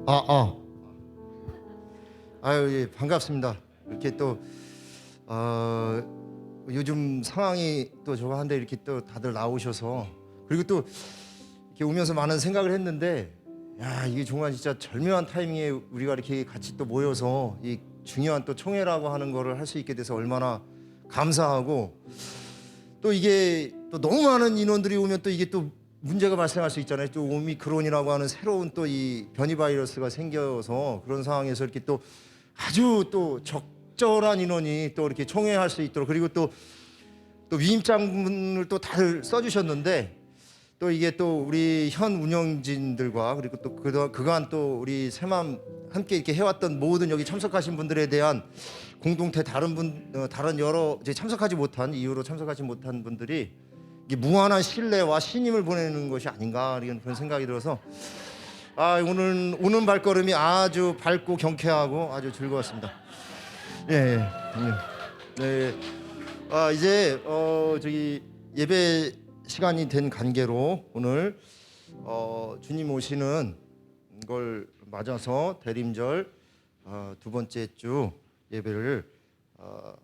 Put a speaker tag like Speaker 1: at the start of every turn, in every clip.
Speaker 1: 아, 아. 아유, 예, 반갑습니다. 이렇게 또 요즘 상황이 또 저한데 이렇게 또 다들 나오셔서, 그리고 또 이렇게 오면서 많은 생각을 했는데, 야, 이게 정말 진짜 절묘한 타이밍에 우리가 이렇게 같이 또 모여서 이 중요한 또 총회라고 하는 거를 할 수 있게 돼서 얼마나 감사하고, 또 이게 또 너무 많은 인원들이 오면 또 이게 또 문제가 발생할 수 있잖아요. 또 오미크론이라고 하는 새로운 또 이 변이 바이러스가 생겨서, 그런 상황에서 이렇게 또 아주 또 적절한 인원이 또 이렇게 총회할 수 있도록, 그리고 또 위임장문을 또 다들 써주셨는데, 또 이게 또 우리 현 운영진들과, 그리고 또 그간 또 우리 새맘 함께 이렇게 해왔던 모든 여기 참석하신 분들에 대한 공동체, 다른 여러 이제 참석하지 못한 이유로 참석하지 못한 분들이 이게 무한한 신뢰와 신임을 보내는 것이 아닌가, 이런 그런 생각이 들어서, 오늘 오는 발걸음이 아주 밝고 경쾌하고 아주 즐거웠습니다. 예, 예, 예. 네. 이제 저기 예배 시간이 된 관계로 오늘 주님 오시는 걸 맞아서 대림절 두 번째 주 예배를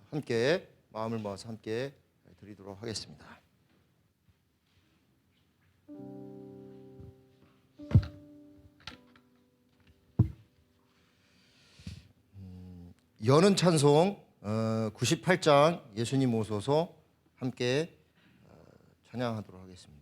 Speaker 1: 함께 마음을 모아서 함께 드리도록 하겠습니다. 여는 찬송 98장 예수님 오소서 함께 찬양하도록 하겠습니다.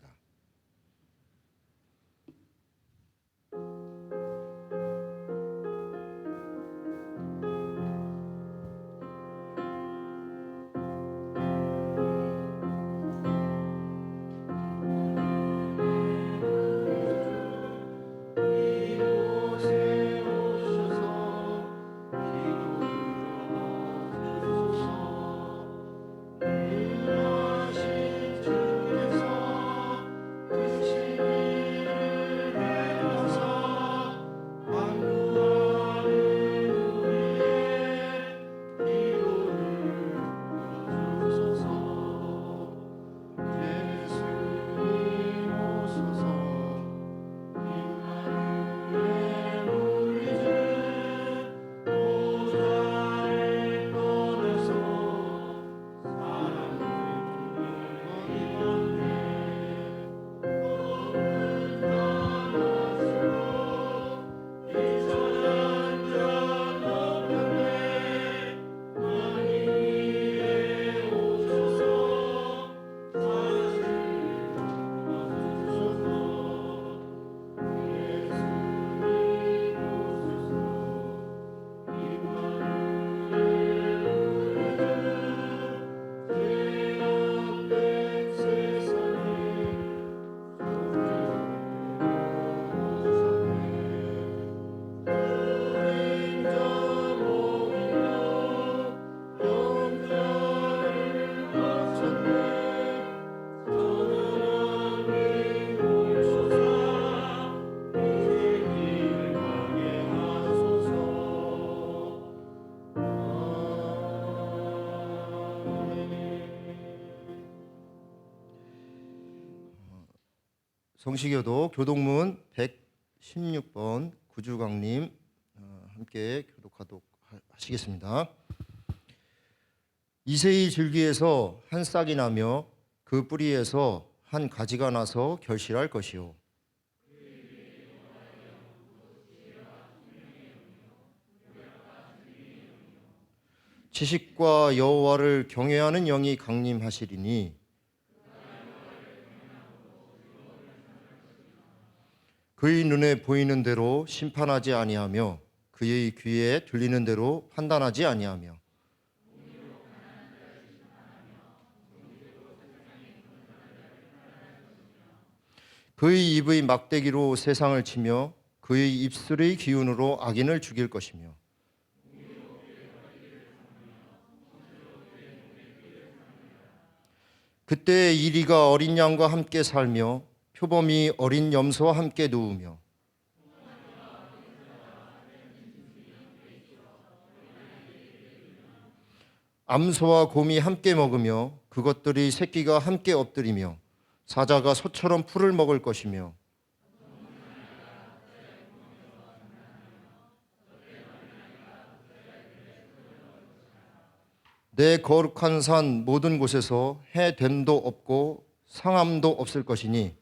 Speaker 1: 성시교도 교독문 116번 구주강님 함께 교독하도록 하시겠습니다. 이새의 줄기에서 한 싹이 나며 그 뿌리에서 한 가지가 나서 결실할 것이요, 지식과 여호와를 경외하는 영이 강림하시리니 그의 눈에 보이는 대로 심판하지 아니하며 그의 귀에 들리는 대로 판단하지 아니하며 그의 입의 막대기로 세상을 치며 그의 입술의 기운으로 악인을 죽일 것이며 그때 이리가 어린 양과 함께 살며 표범이 어린 염소와 함께 누우며 암소와 곰이 함께 먹으며 그것들이 새끼가 함께 엎드리며 사자가 소처럼 풀을 먹을 것이며 내 거룩한 산 모든 곳에서 해됨도 없고 상함도 없을 것이니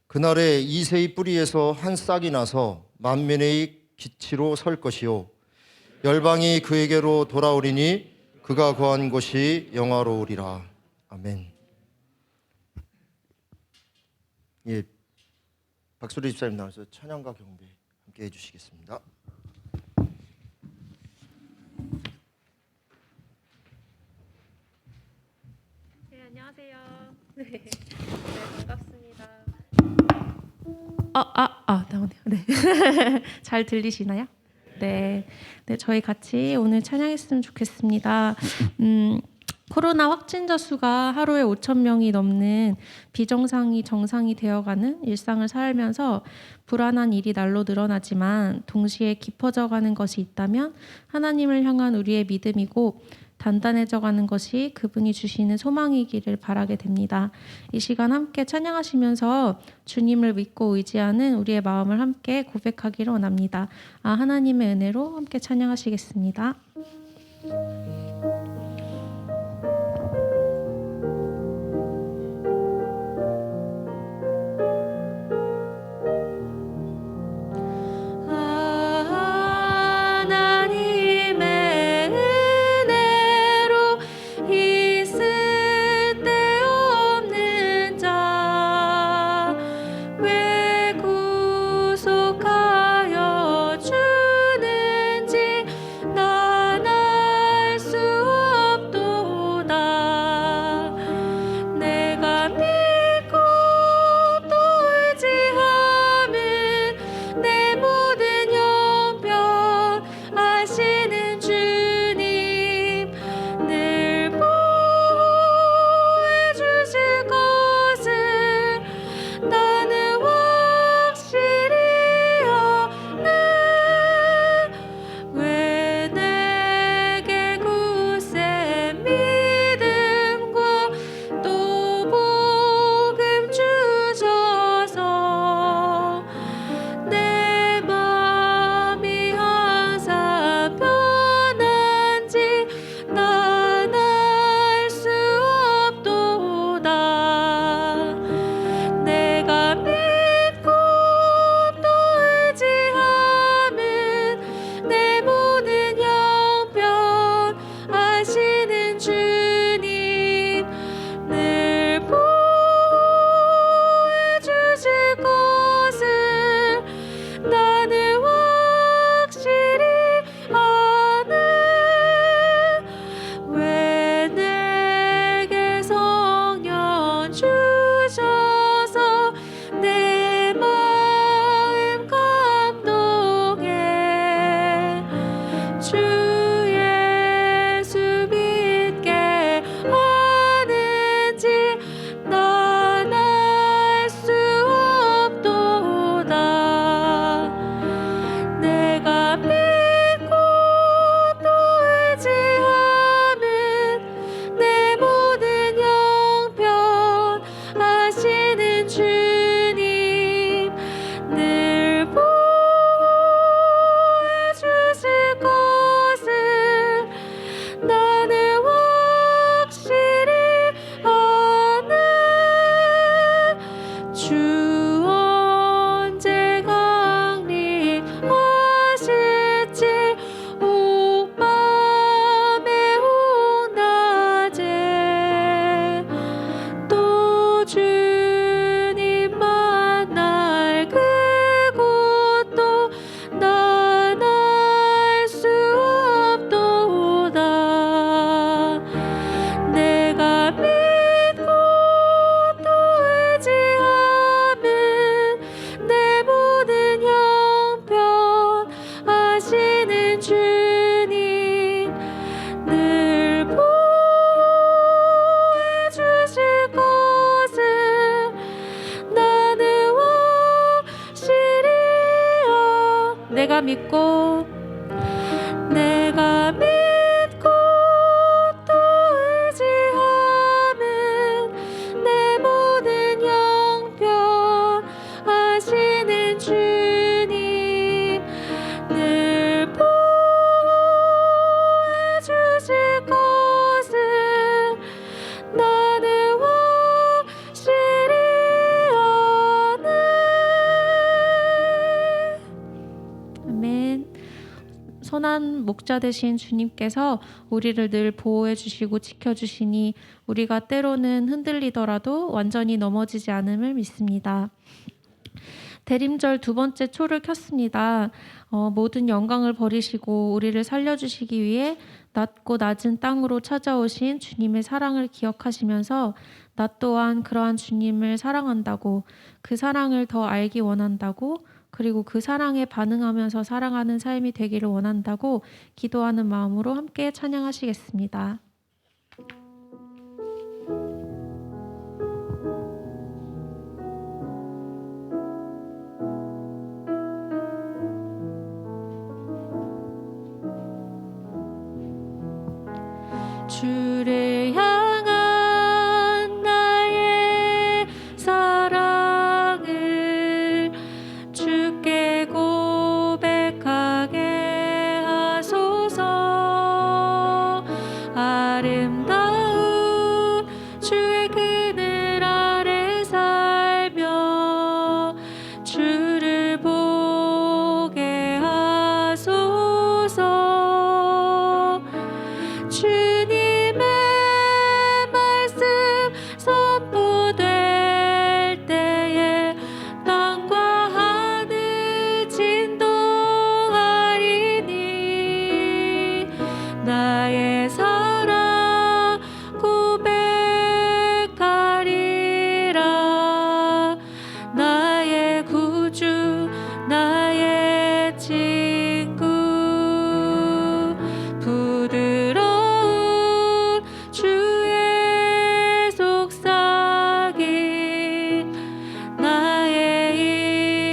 Speaker 1: 그날에 이새의 뿌리에서 한 싹이 나서 만민의 기치로 설 것이요 열방이 그에게로 돌아오리니 그가 거한 곳이 영화로우리라. 아멘. 예, 박수리 집사님 나와서 찬양과 경배 함께 해주시겠습니다.
Speaker 2: 네, 안녕하세요. 네, 반갑습니다. 나오네요. 네. 잘 들리시나요? 네. 네, 저희 같이 오늘 찬양했으면 좋겠습니다. 코로나 확진자 수가 하루에 5,000명이 넘는 비정상이 정상이 되어가는 일상을 살면서 불안한 일이 날로 늘어나지만 동시에 깊어져가는 것이 있다면 하나님을 향한 우리의 믿음이고 단단해져가는 것이 그분이 주시는 소망이기를 바라게 됩니다. 이 시간 함께 찬양하시면서 주님을 믿고 의지하는 우리의 마음을 함께 고백하기를 원합니다. 하나님의 은혜로 함께 찬양하시겠습니다. 내가 믿고 또 의지함은 내 모든 형편 아시는 주님 선한 목자 되신 주님께서 우리를 늘 보호해 주시고 지켜 주시니 우리가 때로는 흔들리더라도 완전히 넘어지지 않음을 믿습니다. 대림절 두 번째 초를 켰습니다. 모든 영광을 버리시고 우리를 살려주시기 위해 낮고 낮은 땅으로 찾아오신 주님의 사랑을 기억하시면서 나 또한 그러한 주님을 사랑한다고, 그 사랑을 더 알기 원한다고, 그리고 그 사랑에 반응하면서 사랑하는 삶이 되기를 원한다고 기도하는 마음으로 함께 찬양하시겠습니다. 주를 향한 나의 사랑을 주께 고백하게 하소서. 아름다운 주의 그늘 아래 살며 주를 보게 하소서. 주님의 말씀 선포될 때에 땅과 하늘 진동하리니 나의 사랑 고백하리라. 나의 구주 나의 친구 부드러운 주의 속삭임 나의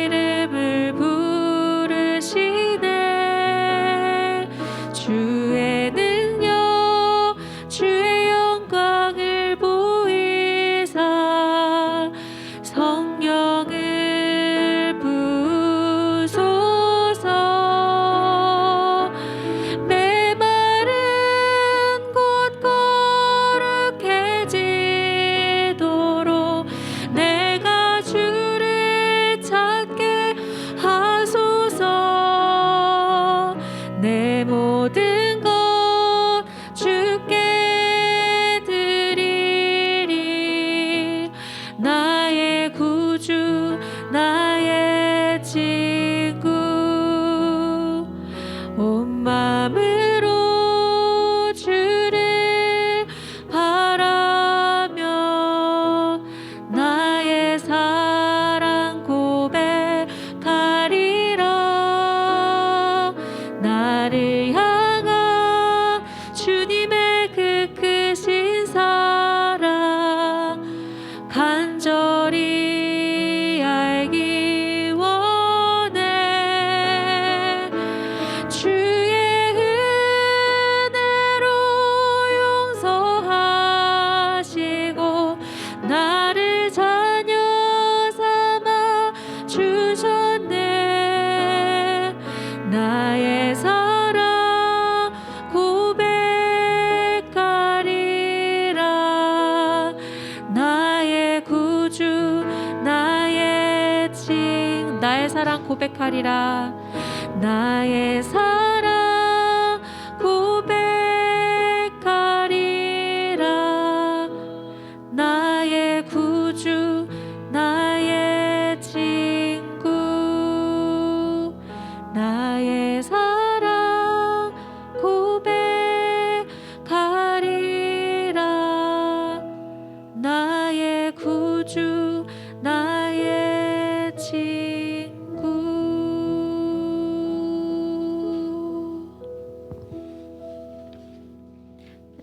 Speaker 2: 이름을 부르시네. 주의 능력 주의 영광을 보이사 성령을 부소서. 메마른 곳 거룩해지도록 내가 주를 찾게 하소서. 내 모든 것 주께 드리리. 나의 구주 나의 친구 온 마음으로 주를 바라며 나의 사랑 고백하리라. 나를 향한 주님의 그 크신 사랑 간절히 알기 원해. 주의 은혜로 용서하시고 나를 자녀 삼아 주셨네. 나의 사랑 고백하리라. 나의 구주 나의 나의 사랑 고백하리라. 나의 사랑 고백하리라. 나의 구주 나의 친구 나의 사랑 고백하리라. 나의 구주 나의 친구.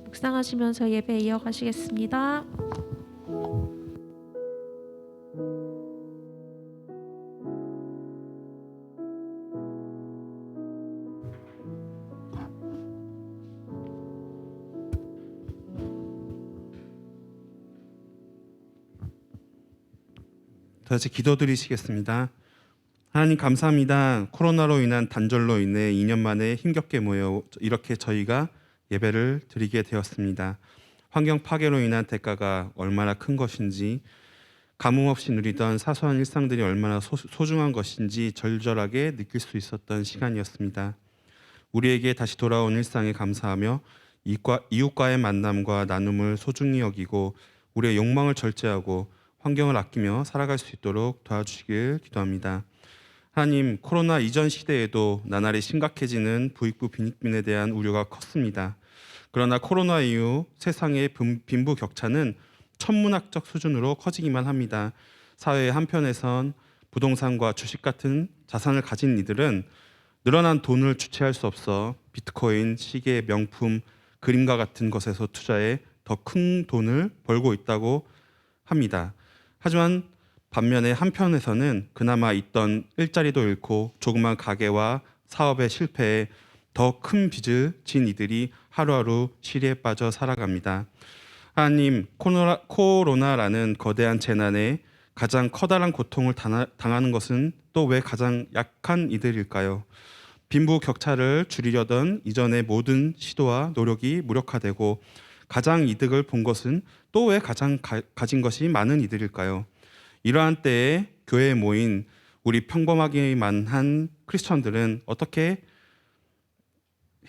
Speaker 2: 묵상하시면서 예배 이어가시겠습니다.
Speaker 3: 다시 기도드리시겠습니다. 하나님 감사합니다. 코로나로 인한 단절로 인해 2년 만에 힘겹게 모여 이렇게 저희가 예배를 드리게 되었습니다. 환경 파괴로 인한 대가가 얼마나 큰 것인지, 가뭄 없이 누리던 사소한 일상들이 얼마나 소중한 것인지 절절하게 느낄 수 있었던 시간이었습니다. 우리에게 다시 돌아온 일상에 감사하며 이웃과의 만남과 나눔을 소중히 여기고 우리의 욕망을 절제하고 환경을 아끼며 살아갈 수 있도록 도와주시길 기도합니다. 하나님, 코로나 이전 시대에도 나날이 심각해지는 부익부 빈민에 대한 우려가 컸습니다. 그러나 코로나 이후 세상의 빈부 격차는 천문학적 수준으로 커지기만 합니다. 사회의 한편에선 부동산과 주식 같은 자산을 가진 이들은 늘어난 돈을 주체할 수 없어 비트코인, 시계, 명품, 그림과 같은 것에서 투자해 더 큰 돈을 벌고 있다고 합니다. 하지만 반면에 한편에서는 그나마 있던 일자리도 잃고 조그만 가게와 사업에 실패해 더 큰 빚을 진 이들이 하루하루 시리에 빠져 살아갑니다. 하나님, 코로나라는 거대한 재난에 가장 커다란 고통을 당하는 것은 또 왜 가장 약한 이들일까요? 빈부 격차를 줄이려던 이전의 모든 시도와 노력이 무력화되고 가장 이득을 본 것은 또 왜 가장 가진 것이 많은 이들일까요? 이러한 때에 교회에 모인 우리 평범하기만 한 크리스천들은 어떻게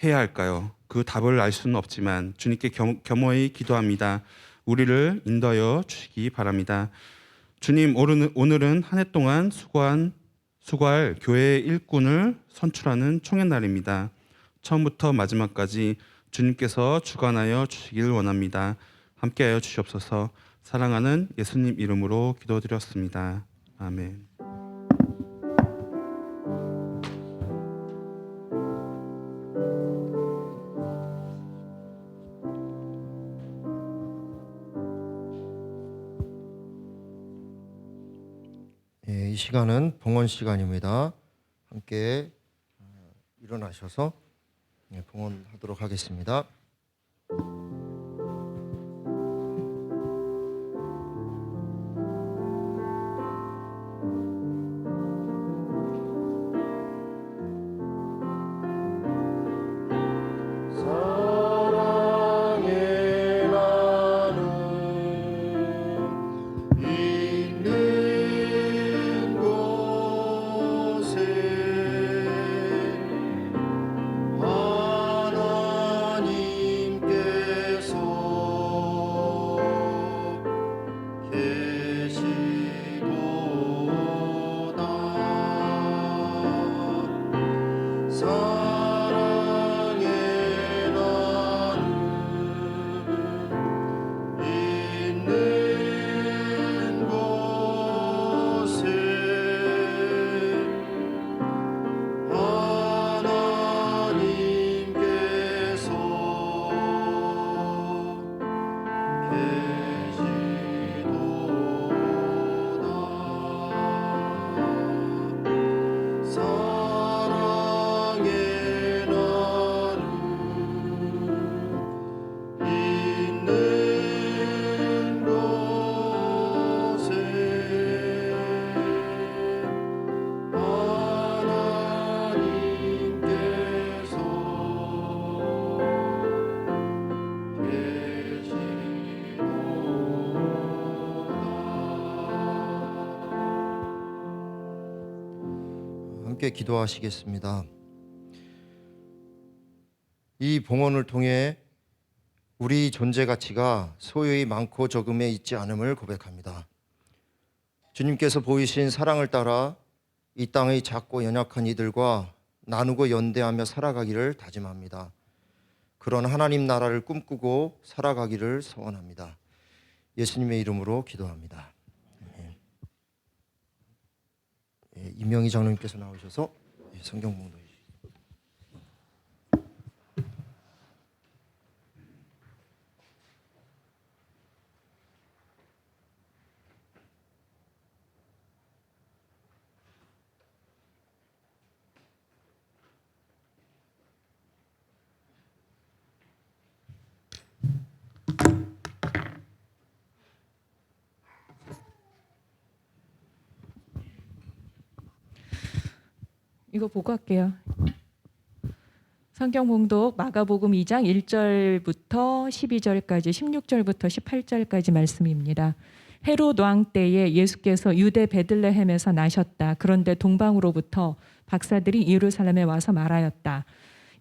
Speaker 3: 해야 할까요? 그 답을 알 수는 없지만 주님께 겸허히 기도합니다. 우리를 인도하여 주시기 바랍니다. 주님, 오늘은 한 해 동안 수고할 교회의 일꾼을 선출하는 총회 날입니다. 처음부터 마지막까지 주님께서 주관하여 주시길 원합니다. 함께하여 주시옵소서. 사랑하는 예수님 이름으로 기도드렸습니다. 아멘.
Speaker 1: 예, 이 시간은 봉헌 시간입니다. 함께 일어나셔서 봉헌하도록 하겠습니다. 함께 기도하시겠습니다. 이 봉헌을 통해 우리 존재 가치가 소유의 많고 적음에 있지 않음을 고백합니다. 주님께서 보이신 사랑을 따라 이 땅의 작고 연약한 이들과 나누고 연대하며 살아가기를 다짐합니다. 그런 하나님 나라를 꿈꾸고 살아가기를 소원합니다. 예수님의 이름으로 기도합니다. 이명희 장로님께서 나오셔서 성경 봉독해 주십시오.
Speaker 4: 이거 보고 할게요. 성경 봉독 마가복음 2장 1절부터 12절까지 16절부터 18절까지 말씀입니다. 헤롯 왕 때에 예수께서 유대 베들레헴에서 나셨다. 그런데 동방으로부터 박사들이 예루살렘에 와서 말하였다.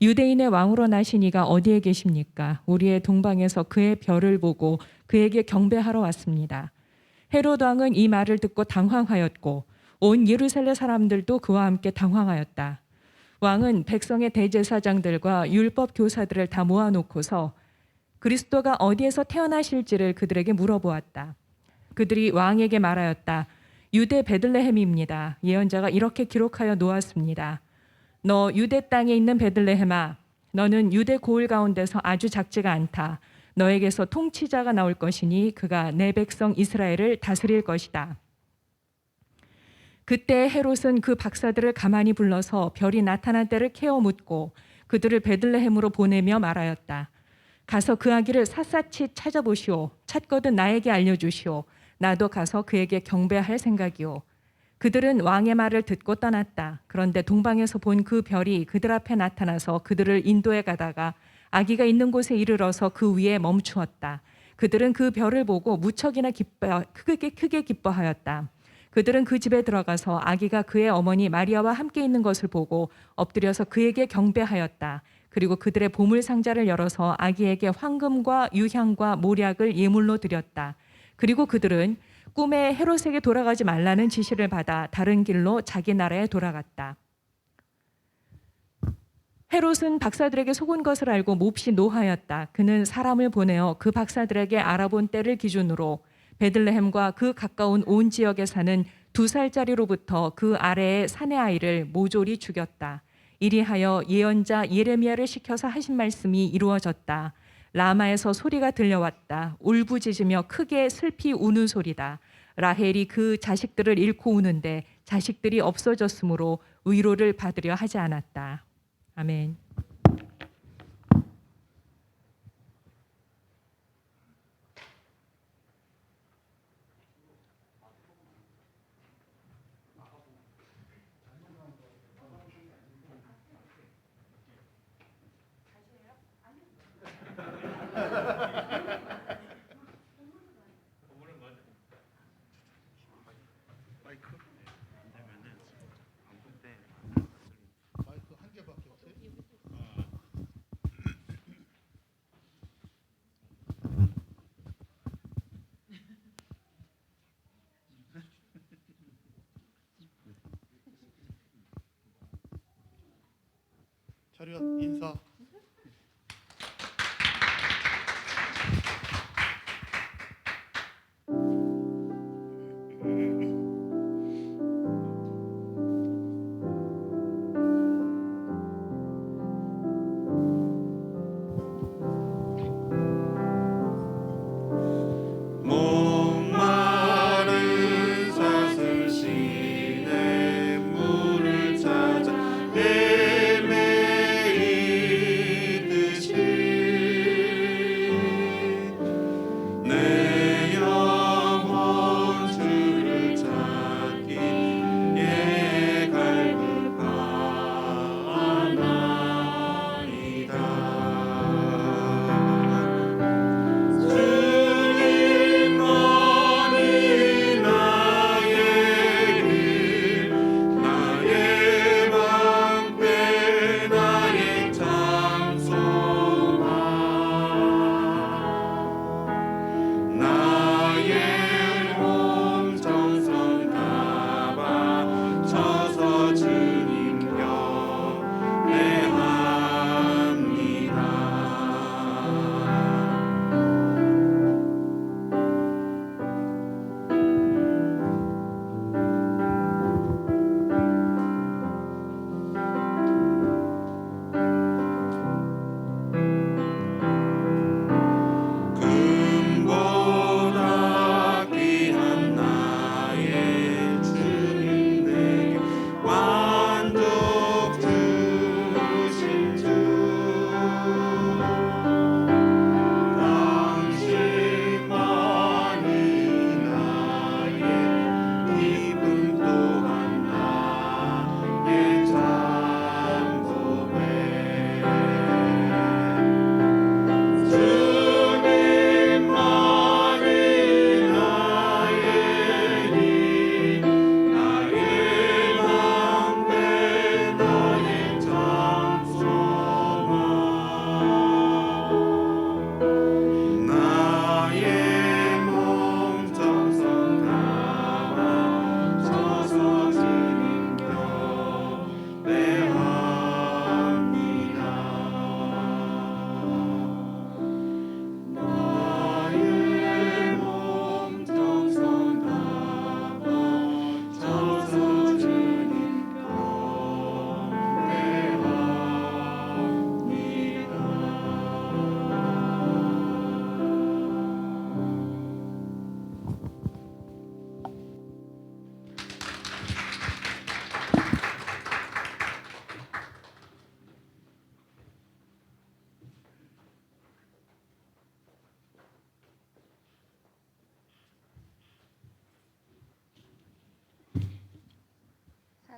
Speaker 4: 유대인의 왕으로 나신 이가 어디에 계십니까? 우리의 동방에서 그의 별을 보고 그에게 경배하러 왔습니다. 헤롯 왕은 이 말을 듣고 당황하였고 온 예루살렘 사람들도 그와 함께 당황하였다. 왕은 백성의 대제사장들과 율법 교사들을 다 모아놓고서 그리스도가 어디에서 태어나실지를 그들에게 물어보았다. 그들이 왕에게 말하였다. 유대 베들레헴입니다. 예언자가 이렇게 기록하여 놓았습니다. 너 유대 땅에 있는 베들레헴아, 너는 유대 고을 가운데서 아주 작지가 않다. 너에게서 통치자가 나올 것이니 그가 내 백성 이스라엘을 다스릴 것이다. 그때 헤롯은 그 박사들을 가만히 불러서 별이 나타난 때를 캐어 묻고 그들을 베들레헴으로 보내며 말하였다. 가서 그 아기를 샅샅이 찾아보시오. 찾거든 나에게 알려주시오. 나도 가서 그에게 경배할 생각이오. 그들은 왕의 말을 듣고 떠났다. 그런데 동방에서 본 그 별이 그들 앞에 나타나서 그들을 인도해 가다가 아기가 있는 곳에 이르러서 그 위에 멈추었다. 그들은 그 별을 보고 무척이나 크게 기뻐하였다. 그들은 그 집에 들어가서 아기가 그의 어머니 마리아와 함께 있는 것을 보고 엎드려서 그에게 경배하였다. 그리고 그들의 보물 상자를 열어서 아기에게 황금과 유향과 모략을 예물로 드렸다. 그리고 그들은 꿈에 헤롯에게 돌아가지 말라는 지시를 받아 다른 길로 자기 나라에 돌아갔다. 헤롯은 박사들에게 속은 것을 알고 몹시 노하였다. 그는 사람을 보내어 그 박사들에게 알아본 때를 기준으로 베들레헴과 그 가까운 온 지역에 사는 2살짜리로부터 그 아래의 사내 아이를 모조리 죽였다. 이리하여 예언자 예레미야를 시켜서 하신 말씀이 이루어졌다. 라마에서 소리가 들려왔다. 울부짖으며 크게 슬피 우는 소리다. 라헬이 그 자식들을 잃고 우는데 자식들이 없어졌으므로 위로를 받으려 하지 않았다. 아멘.
Speaker 5: 차렷 인사.
Speaker 3: 목마른 사슴시내 물을 찾아 헤매이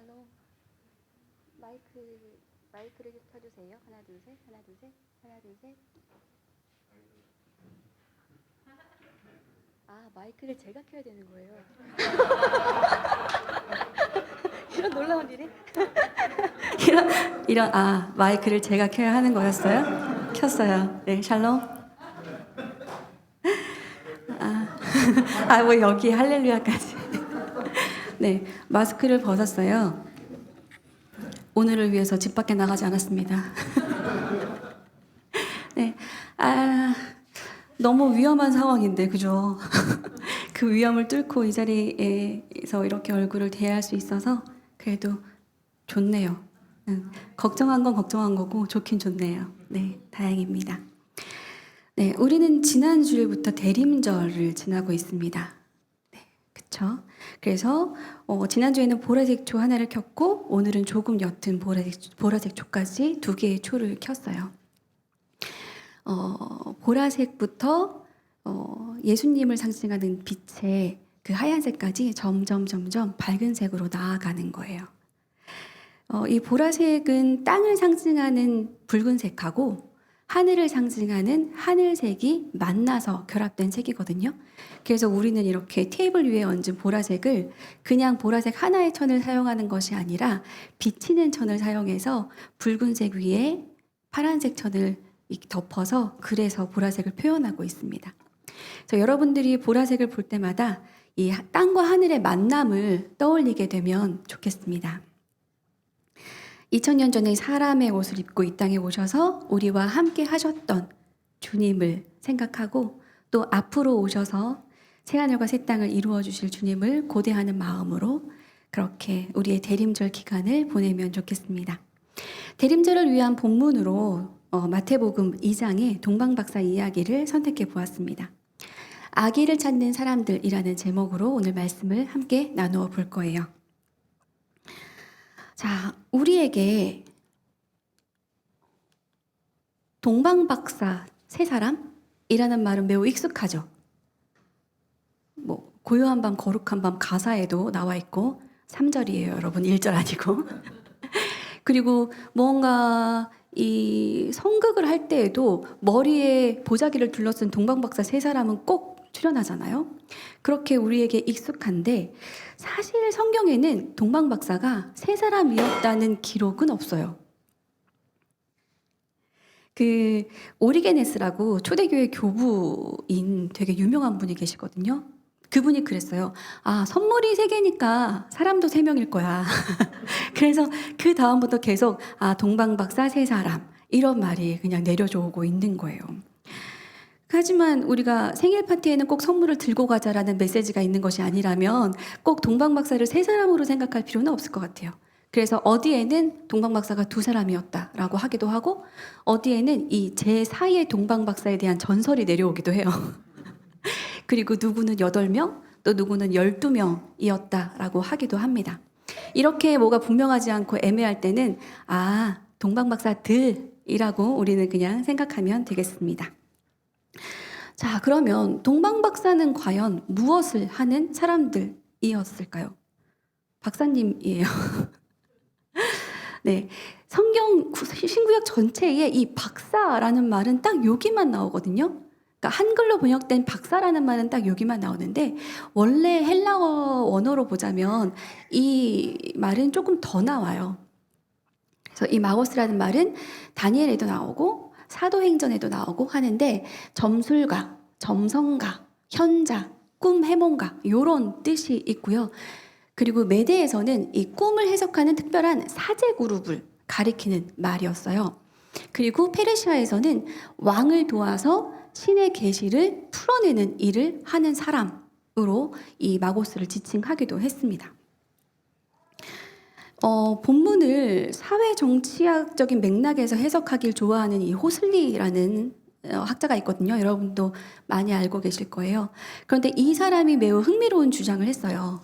Speaker 6: 샬롬. 마이크를 켜주세요. 하나 둘 셋, 하나 둘 셋, 하나 둘 셋. 아, 마이크를 제가 켜야 되는 거예요. 이런 놀라운 일이? 이런 마이크를 제가 켜야 하는 거였어요? 켰어요. 네, 샬롬. 뭐 여기 할렐루야까지. 네, 마스크를 벗었어요. 오늘을 위해서 집 밖에 나가지 않았습니다. 네, 너무 위험한 상황인데, 그죠? 그 위험을 뚫고 이 자리에서 이렇게 얼굴을 대할 수 있어서 그래도 좋네요. 걱정한 건 걱정한 거고 좋긴 좋네요. 네, 다행입니다. 네, 우리는 지난 주일부터 대림절을 지나고 있습니다. 네, 그렇죠? 그래서 지난주에는 보라색 초 하나를 켰고 오늘은 조금 옅은 보라색 초까지 2개의 초를 켰어요. 보라색부터 예수님을 상징하는 빛의 그 하얀색까지 점점 밝은 색으로 나아가는 거예요. 이 보라색은 땅을 상징하는 붉은색하고 하늘을 상징하는 하늘색이 만나서 결합된 색이거든요. 그래서 우리는 이렇게 테이블 위에 얹은 보라색을 그냥 보라색 하나의 천을 사용하는 것이 아니라 비치는 천을 사용해서 붉은색 위에 파란색 천을 덮어서 그래서 보라색을 표현하고 있습니다. 그래서 여러분들이 보라색을 볼 때마다 이 땅과 하늘의 만남을 떠올리게 되면 좋겠습니다. 2000년 전에 사람의 옷을 입고 이 땅에 오셔서 우리와 함께 하셨던 주님을 생각하고 또 앞으로 오셔서 새하늘과 새 땅을 이루어 주실 주님을 고대하는 마음으로 그렇게 우리의 대림절 기간을 보내면 좋겠습니다. 대림절을 위한 본문으로 마태복음 2장의 동방박사 이야기를 선택해 보았습니다. 아기를 찾는 사람들이라는 제목으로 오늘 말씀을 함께 나누어 볼 거예요. 자, 우리에게 동방박사 세 사람이라는 말은 매우 익숙하죠. 고요한 밤 거룩한 밤 가사에도 나와 있고 3절이에요, 여러분. 1절 아니고. 그리고 뭔가 이 성극을 할 때에도 머리에 보자기를 둘러쓴 동방박사 세 사람은 꼭 출연하잖아요. 그렇게 우리에게 익숙한데 사실 성경에는 동방박사가 세 사람이었다는 기록은 없어요. 그 오리게네스라고 초대교회 교부인 되게 유명한 분이 계시거든요. 그분이 그랬어요. 선물이 3개니까 사람도 3명일 거야. 그래서 그 다음부터 계속 동방박사 3사람 이런 말이 그냥 내려져 오고 있는 거예요. 하지만 우리가 생일 파티에는 꼭 선물을 들고 가자라는 메시지가 있는 것이 아니라면 꼭 동방박사를 3사람으로 생각할 필요는 없을 것 같아요. 그래서 어디에는 동방박사가 2사람이었다라고 하기도 하고 어디에는 이 제4의 동방박사에 대한 전설이 내려오기도 해요. 그리고 누구는 8명, 또 누구는 12명이었다라고 하기도 합니다. 이렇게 뭐가 분명하지 않고 애매할 때는 동방박사들이라고 우리는 그냥 생각하면 되겠습니다. 자, 그러면 동방박사는 과연 무엇을 하는 사람들이었을까요? 박사님이에요. 네, 성경 신구약 전체에 이 박사라는 말은 딱 여기만 나오거든요. 그러니까 한글로 번역된 박사라는 말은 딱 여기만 나오는데 원래 헬라어 원어로 보자면 이 말은 조금 더 나와요. 그래서 이 마고스라는 말은 다니엘에도 나오고 사도행전에도 나오고 하는데 점술가, 점성가, 현자, 꿈 해몽가 이런 뜻이 있고요. 그리고 메대에서는 이 꿈을 해석하는 특별한 사제 그룹을 가리키는 말이었어요. 그리고 페르시아에서는 왕을 도와서 신의 계시를 풀어내는 일을 하는 사람으로 이 마고스를 지칭하기도 했습니다. 본문을 사회 정치학적인 맥락에서 해석하길 좋아하는 이 호슬리라는 학자가 있거든요. 여러분도 많이 알고 계실 거예요. 그런데 이 사람이 매우 흥미로운 주장을 했어요.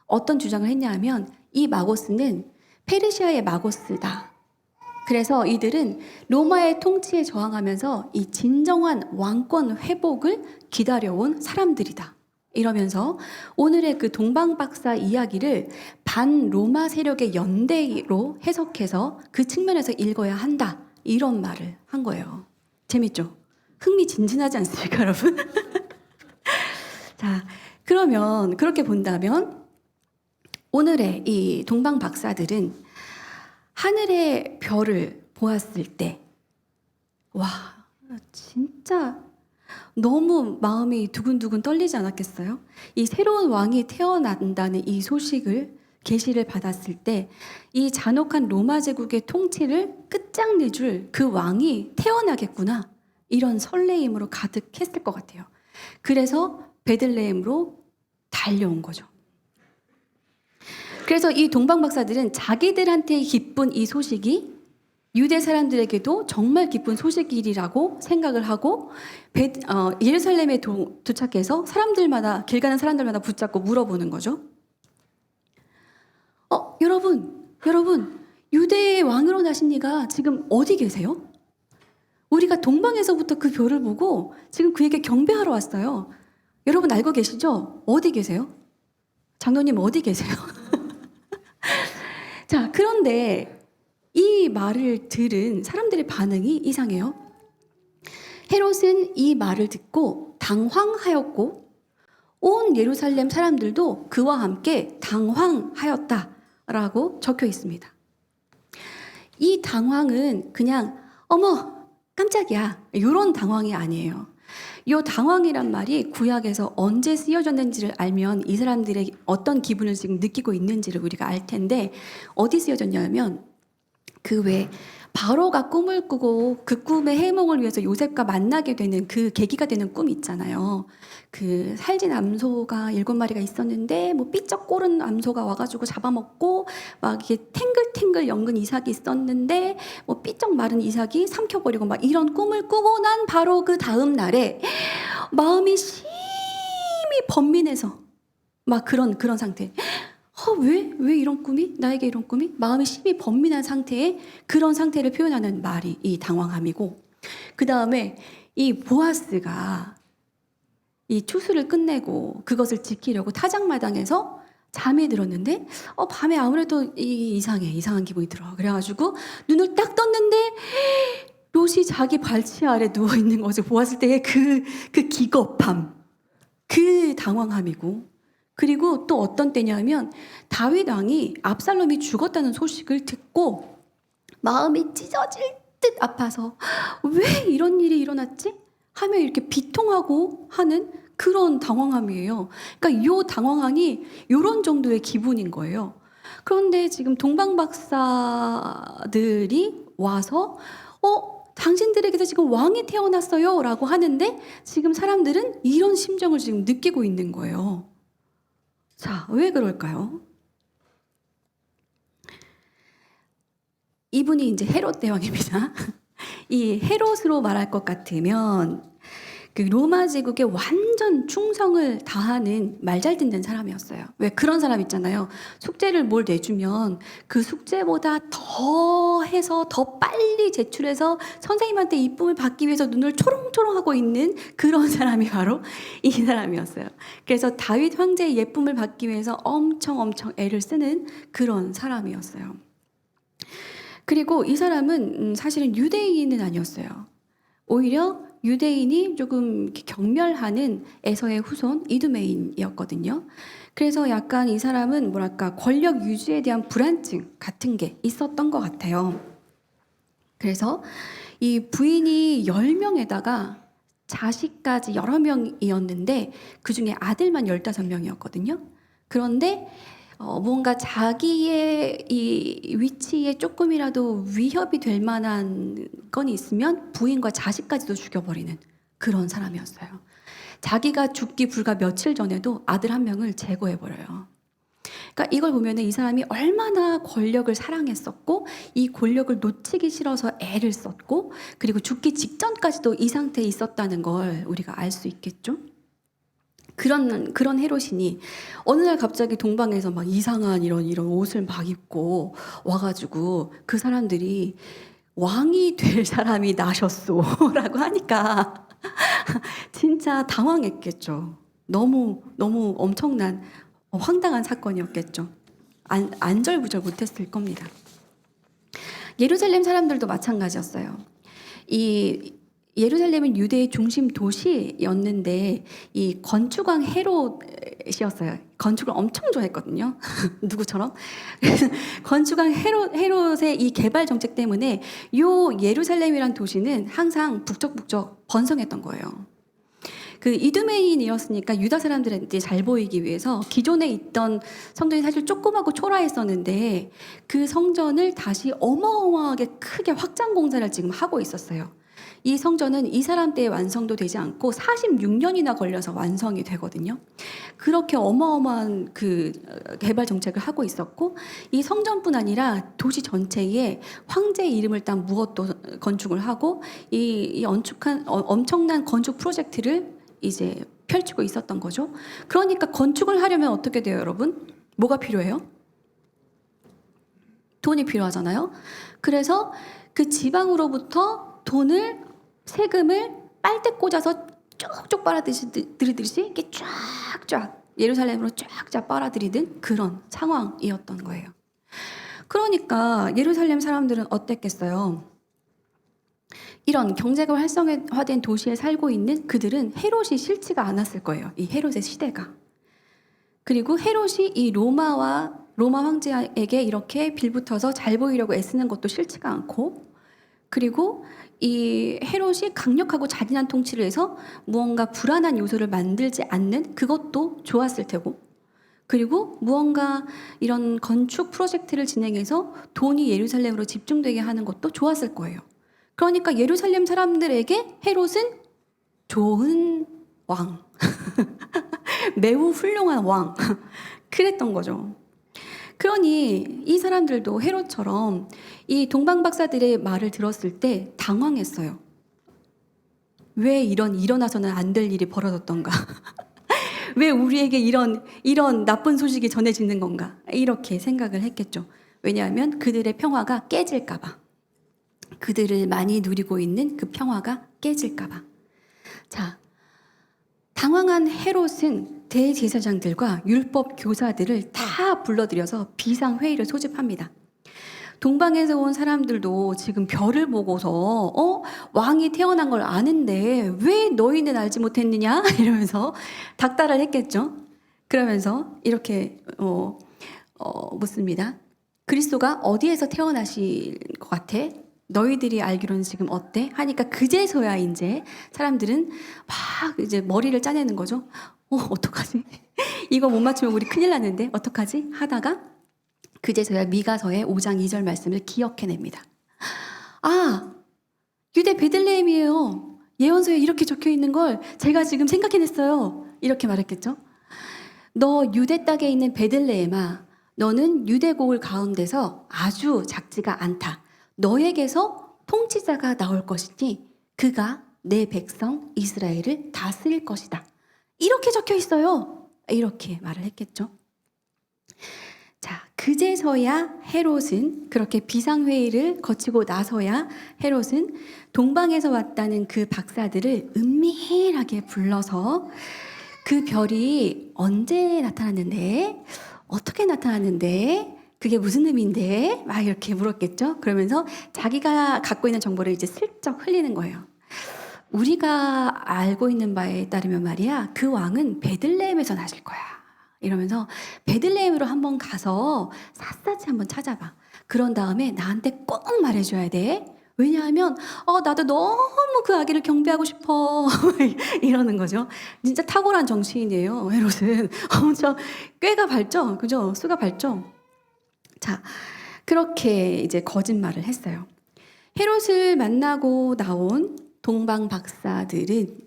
Speaker 6: 어떤 주장을 했냐 하면 이 마고스는 페르시아의 마고스다. 그래서 이들은 로마의 통치에 저항하면서 이 진정한 왕권 회복을 기다려온 사람들이다 이러면서 오늘의 그 동방박사 이야기를 반로마 세력의 연대로 해석해서 그 측면에서 읽어야 한다. 이런 말을 한 거예요. 재밌죠? 흥미진진하지 않습니까, 여러분? 자, 그러면 그렇게 본다면 오늘의 이 동방박사들은 하늘의 별을 보았을 때, 와, 진짜 너무 마음이 두근두근 떨리지 않았겠어요? 이 새로운 왕이 태어난다는 이 소식을 계시를 받았을 때 이 잔혹한 로마 제국의 통치를 끝장내줄 그 왕이 태어나겠구나, 이런 설레임으로 가득했을 것 같아요. 그래서 베들레헴으로 달려온 거죠. 그래서 이 동방박사들은 자기들한테 기쁜 이 소식이 유대 사람들에게도 정말 기쁜 소식이라고 생각을 하고 예루살렘에 도착해서 사람들마다, 길 가는 사람들마다 붙잡고 물어보는 거죠. 여러분, 유대의 왕으로 나신 이가 지금 어디 계세요? 우리가 동방에서부터 그 별을 보고 지금 그에게 경배하러 왔어요. 여러분 알고 계시죠? 어디 계세요? 장로님 어디 계세요? 자, 그런데 이 말을 들은 사람들의 반응이 이상해요. 헤롯은 이 말을 듣고 당황하였고 온 예루살렘 사람들도 그와 함께 당황하였다라고 적혀 있습니다. 이 당황은 그냥 어머 깜짝이야 이런 당황이 아니에요. 이 당황이란 말이 구약에서 언제 쓰여졌는지를 알면 이 사람들의 어떤 기분을 지금 느끼고 있는지를 우리가 알 텐데, 어디 쓰여졌냐면 그 외 바로가 꿈을 꾸고 그 꿈의 해몽을 위해서 요셉과 만나게 되는 그 계기가 되는 꿈 있잖아요. 그 살진 암소가 7마리가 있었는데 뭐 삐쩍 꼬른 암소가 와가지고 잡아먹고 막 이게 탱글탱글 연근 이삭이 있었는데 뭐 삐쩍 마른 이삭이 삼켜버리고 막 이런 꿈을 꾸고 난 바로 그 다음 날에 마음이 심히 번민해서 막 그런 상태. 왜 이런 꿈이? 나에게 이런 꿈이? 마음이 심히 번민한 상태에 그런 상태를 표현하는 말이 이 당황함이고, 그 다음에 이 보아스가 이 추수를 끝내고 그것을 지키려고 타작마당에서 잠이 들었는데 밤에 아무래도 이상한 기분이 들어. 그래가지고 눈을 딱 떴는데 롯이 자기 발치 아래 누워 있는 거죠. 보았을 때의 그 기겁함, 그 당황함이고, 그리고 또 어떤 때냐면 다윗 왕이 압살롬이 죽었다는 소식을 듣고 마음이 찢어질 듯 아파서 왜 이런 일이 일어났지? 하며 이렇게 비통하고 하는 그런 당황함이에요. 그러니까 이 당황함이 이런 정도의 기분인 거예요. 그런데 지금 동방박사들이 와서 당신들에게도 지금 왕이 태어났어요 라고 하는데 지금 사람들은 이런 심정을 지금 느끼고 있는 거예요. 자, 왜 그럴까요? 이분이 이제 헤롯 대왕입니다. 이 헤롯으로 말할 것 같으면 그 로마 제국에 완전 충성을 다하는 말 잘 듣는 사람이었어요. 왜 그런 사람 있잖아요. 숙제를 뭘 내주면 그 숙제보다 더 해서 더 빨리 제출해서 선생님한테 이쁨을 받기 위해서 눈을 초롱초롱하고 있는 그런 사람이 바로 이 사람이었어요. 그래서 다윗 황제의 예쁨을 받기 위해서 엄청 애를 쓰는 그런 사람이었어요. 그리고 이 사람은 사실은 유대인은 아니었어요. 오히려 유대인이 조금 경멸하는 에서의 후손 이두메인이었거든요. 그래서 약간 이 사람은 뭐랄까 권력 유지에 대한 불안증 같은 게 있었던 것 같아요. 그래서 이 부인이 10명에다가 자식까지 여러 명이었는데 그중에 아들만 15명이었거든요. 그런데 뭔가 자기의 이 위치에 조금이라도 위협이 될 만한 건이 있으면 부인과 자식까지도 죽여버리는 그런 사람이었어요. 자기가 죽기 불과 며칠 전에도 아들 1명을 제거해버려요. 그러니까 이걸 보면 이 사람이 얼마나 권력을 사랑했었고 이 권력을 놓치기 싫어서 애를 썼고 그리고 죽기 직전까지도 이 상태에 있었다는 걸 우리가 알 수 있겠죠. 그런 헤롯이니 어느 날 갑자기 동방에서 막 이상한 이런 옷을 막 입고 와가지고 그 사람들이 왕이 될 사람이 나셨소 라고 하니까 진짜 당황했겠죠. 너무 엄청난 황당한 사건이었겠죠. 안절부절 못했을 겁니다. 예루살렘 사람들도 마찬가지였어요. 이 예루살렘은 유대의 중심 도시였는데 이 건축왕 헤롯이었어요. 건축을 엄청 좋아했거든요. 누구처럼? 건축왕 헤롯의 이 개발 정책 때문에 요 예루살렘이란 도시는 항상 북적북적 번성했던 거예요. 그 이두메인이었으니까 유다 사람들한테 잘 보이기 위해서 기존에 있던 성전이 사실 조그맣고 초라했었는데 그 성전을 다시 어마어마하게 크게 확장 공사를 지금 하고 있었어요. 이 성전은 이 사람 때에 완성도 되지 않고 46년이나 걸려서 완성이 되거든요. 그렇게 어마어마한 그 개발 정책을 하고 있었고 이 성전뿐 아니라 도시 전체에 황제의 이름을 딴 무엇도 건축을 하고 이 엄청난 건축 프로젝트를 이제 펼치고 있었던 거죠. 그러니까 건축을 하려면 어떻게 돼요, 여러분? 뭐가 필요해요? 돈이 필요하잖아요. 그래서 그 지방으로부터 세금을 빨대 꽂아서 쭉쭉 빨아들이듯이 이렇게 쫙쫙 예루살렘으로 쫙쫙 빨아들이던 그런 상황이었던 거예요. 그러니까 예루살렘 사람들은 어땠겠어요? 이런 경제가 활성화된 도시에 살고 있는 그들은 헤롯이 싫지가 않았을 거예요. 이 헤롯의 시대가. 그리고 헤롯이 이 로마 황제에게 이렇게 빌붙어서 잘 보이려고 애쓰는 것도 싫지가 않고, 그리고 이 헤롯이 강력하고 잔인한 통치를 해서 무언가 불안한 요소를 만들지 않는 그것도 좋았을 테고, 그리고 무언가 이런 건축 프로젝트를 진행해서 돈이 예루살렘으로 집중되게 하는 것도 좋았을 거예요. 그러니까 예루살렘 사람들에게 헤롯은 좋은 왕, 매우 훌륭한 왕, 그랬던 거죠. 그러니 이 사람들도 헤롯처럼 이 동방 박사들의 말을 들었을 때 당황했어요. 왜 일어나서는 안 될 일이 벌어졌던가? 왜 우리에게 이런 나쁜 소식이 전해지는 건가? 이렇게 생각을 했겠죠. 왜냐하면 그들의 평화가 깨질까 봐. 그들을 많이 누리고 있는 그 평화가 깨질까 봐. 자, 당황한 헤롯은 대제사장들과 율법 교사들을 다 불러들여서 비상회의를 소집합니다. 동방에서 온 사람들도 지금 별을 보고서 왕이 태어난 걸 아는데 왜 너희는 알지 못했느냐? 이러면서 닥달을 했겠죠. 그러면서 이렇게 묻습니다. 그리스도가 어디에서 태어나실 것 같아? 너희들이 알기로는 지금 어때? 하니까 그제서야 이제 사람들은 막 이제 머리를 짜내는 거죠. 어떡하지? 이거 못 맞추면 우리 큰일 났는데 어떡하지? 하다가 그제서야 미가서의 5장 2절 말씀을 기억해냅니다. 아, 유대 베들레헴이에요. 예언서에 이렇게 적혀 있는 걸 제가 지금 생각해냈어요. 이렇게 말했겠죠. 너 유대 땅에 있는 베들레헴아, 너는 유대고을 가운데서 아주 작지가 않다. 너에게서 통치자가 나올 것이니 그가 내 백성 이스라엘을 다스릴 것이다. 이렇게 적혀 있어요. 이렇게 말을 했겠죠. 자, 그제서야 헤롯은 그렇게 비상회의를 거치고 나서야 헤롯은 동방에서 왔다는 그 박사들을 은밀하게 불러서 그 별이 언제 나타났는데, 어떻게 나타났는데, 그게 무슨 의미인데? 막 이렇게 물었겠죠. 그러면서 자기가 갖고 있는 정보를 이제 슬쩍 흘리는 거예요. 우리가 알고 있는 바에 따르면 말이야, 그 왕은 베들레헴에서 나실 거야. 이러면서 베들레헴으로 한번 가서 샅샅이 한번 찾아봐. 그런 다음에 나한테 꼭 말해줘야 돼. 왜냐하면 나도 너무 그 아기를 경배하고 싶어. 이러는 거죠. 진짜 탁월한 정치인이에요. 헤롯은 엄청 꾀가 밝죠. 그죠? 수가 밝죠. 자, 그렇게 이제 거짓말을 했어요. 헤롯을 만나고 나온 동방 박사들은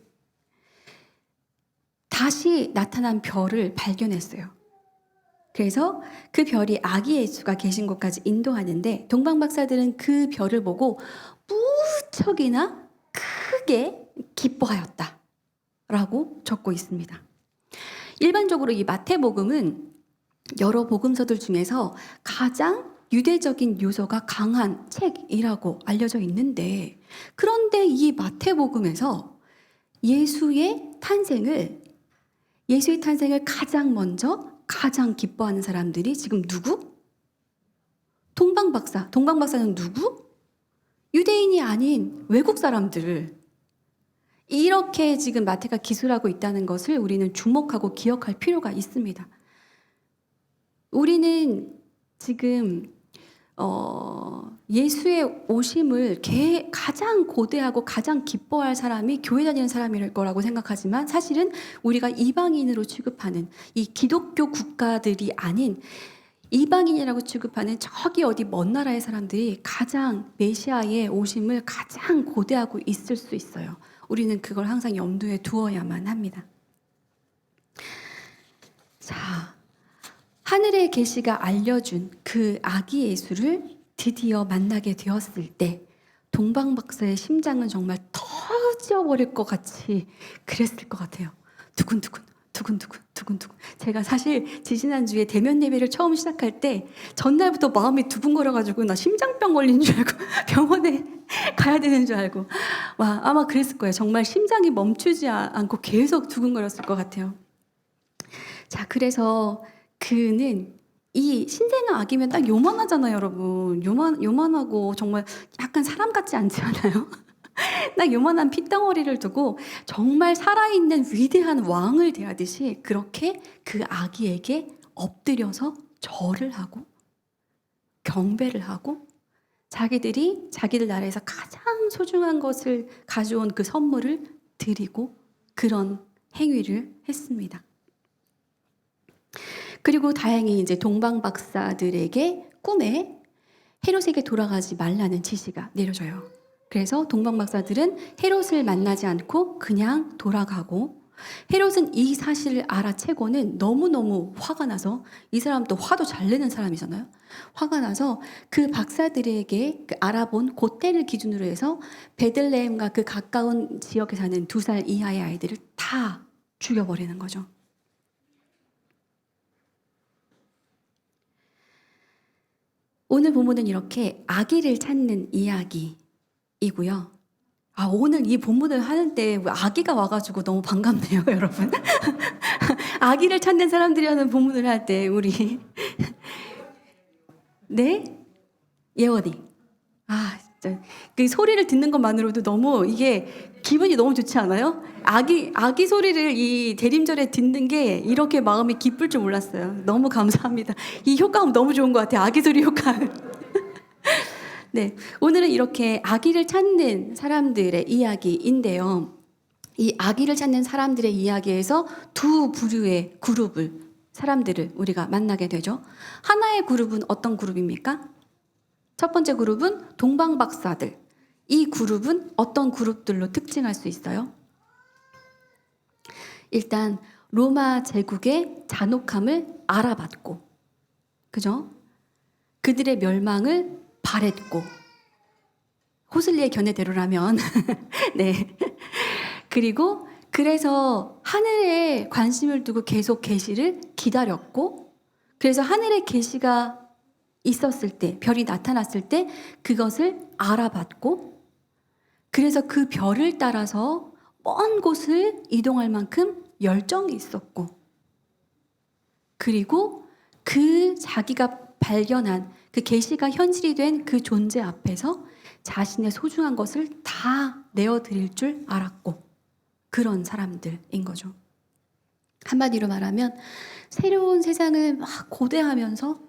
Speaker 6: 다시 나타난 별을 발견했어요. 그래서 그 별이 아기 예수가 계신 곳까지 인도하는데 동방 박사들은 그 별을 보고 무척이나 크게 기뻐하였다 라고 적고 있습니다. 일반적으로 이 마태복음은 여러 복음서들 중에서 가장 유대적인 요소가 강한 책이라고 알려져 있는데, 그런데 이 마태복음에서 예수의 탄생을 예수의 탄생을 가장 먼저 가장 기뻐하는 사람들이 지금 누구? 동방박사. 동방박사는 누구? 유대인이 아닌 외국 사람들. 이렇게 지금 마태가 기술하고 있다는 것을 우리는 주목하고 기억할 필요가 있습니다. 우리는 지금 예수의 오심을 가장 고대하고 가장 기뻐할 사람이 교회 다니는 사람일 거라고 생각하지만 사실은 우리가 이방인으로 취급하는 이 기독교 국가들이 아닌 이방인이라고 취급하는 저기 어디 먼 나라의 사람들이 가장 메시아의 오심을 가장 고대하고 있을 수 있어요. 우리는 그걸 항상 염두에 두어야만 합니다. 자, 하늘의 계시가 알려준 그 아기 예수를 드디어 만나게 되었을 때 동방박사의 심장은 정말 터져버릴 것 같이 그랬을 것 같아요. 두근두근 두근두근 두근두근. 제가 사실 지지난주에 대면 예배를 처음 시작할 때 전날부터 마음이 두근거려가지고 나 심장병 걸린 줄 알고 병원에 가야 되는 줄 알고 와 아마 그랬을 거예요. 정말 심장이 멈추지 않고 계속 두근거렸을 것 같아요. 자, 그래서 그는 이 신생아 아기면 딱 요만하잖아요, 여러분. 요만하고 정말 약간 사람 같지 않지 않아요? 딱 요만한 핏덩어리를 두고 정말 살아있는 위대한 왕을 대하듯이 그렇게 그 아기에게 엎드려서 절을 하고 경배를 하고 자기들이 자기들 나라에서 가장 소중한 것을 가져온 그 선물을 드리고 그런 행위를 했습니다. 그리고 다행히 이제 동방 박사들에게 꿈에 헤롯에게 돌아가지 말라는 지시가 내려져요. 그래서 동방 박사들은 헤롯을 만나지 않고 그냥 돌아가고 헤롯은 이 사실을 알아채고는 너무너무 화가 나서 이 사람 또 화도 잘 내는 사람이잖아요. 화가 나서 그 박사들에게 그 알아본 그때를 기준으로 해서 베들레헴과 그 가까운 지역에 사는 2살 이하의 아이들을 다 죽여버리는 거죠. 오늘 본문은 이렇게 아기를 찾는 이야기이고요. 아, 오늘 이 본문을 하는데 아기가 와가지고 너무 반갑네요, 여러분. 아기를 찾는 사람들이라는 본문을 할 때 우리 네? 예원이. 아, 진짜 그 소리를 듣는 것만으로도 너무 이게 기분이 너무 좋지 않아요? 아기 소리를 이 대림절에 듣는 게 이렇게 마음이 기쁠 줄 몰랐어요. 너무 감사합니다. 이 효과음 너무 좋은 것 같아요. 아기 소리 효과음. 네, 오늘은 이렇게 아기를 찾는 사람들의 이야기인데요. 이 아기를 찾는 사람들의 이야기에서 두 부류의 사람들을 우리가 만나게 되죠. 하나의 그룹은 어떤 그룹입니까? 첫 번째 그룹은 동방박사들. 이 그룹은 어떤 그룹들로 특징할 수 있어요? 일단 로마 제국의 잔혹함을 알아봤고, 그죠? 그들의 멸망을 바랬고, 호슬리의 견해대로라면 네. 그리고 그래서 하늘에 관심을 두고 계속 계시를 기다렸고, 그래서 하늘의 계시가 있었을 때, 별이 나타났을 때 그것을 알아봤고, 그래서 그 별을 따라서 먼 곳을 이동할 만큼 열정이 있었고, 그리고 그 자기가 발견한 그 계시가 현실이 된 그 존재 앞에서 자신의 소중한 것을 다 내어드릴 줄 알았고, 그런 사람들인 거죠. 한마디로 말하면 새로운 세상을 막 고대하면서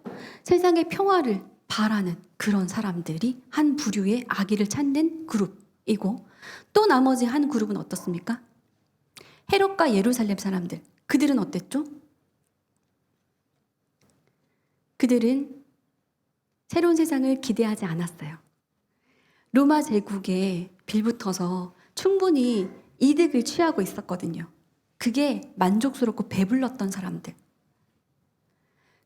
Speaker 6: 세상의 평화를 바라는 그런 사람들이 한 부류의 아기를 찾는 그룹이고, 또 나머지 한 그룹은 어떻습니까? 헤롯과 예루살렘 사람들. 그들은 어땠죠? 그들은 새로운 세상을 기대하지 않았어요. 로마 제국에 빌붙어서 충분히 이득을 취하고 있었거든요. 그게 만족스럽고 배불렀던 사람들.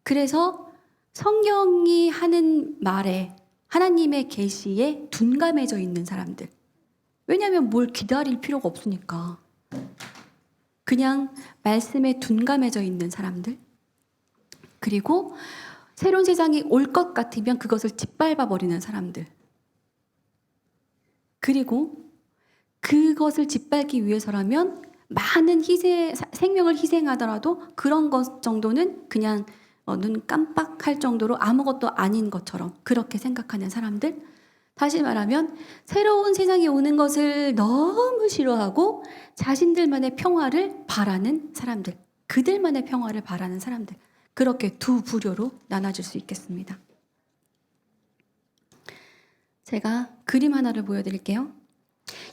Speaker 6: 그래서 성경이 하는 말에, 하나님의 계시에 둔감해져 있는 사람들. 왜냐하면 뭘 기다릴 필요가 없으니까. 그냥 말씀에 둔감해져 있는 사람들. 그리고 새로운 세상이 올 것 같으면 그것을 짓밟아 버리는 사람들. 그리고 그것을 짓밟기 위해서라면 많은 생명을 희생하더라도 그런 것 정도는 그냥 눈 깜빡할 정도로 아무것도 아닌 것처럼 그렇게 생각하는 사람들. 다시 말하면 새로운 세상이 오는 것을 너무 싫어하고 자신들만의 평화를 바라는 사람들, 그들만의 평화를 바라는 사람들, 그렇게 두 부류로 나눠질 수 있겠습니다. 제가 그림 하나를 보여드릴게요.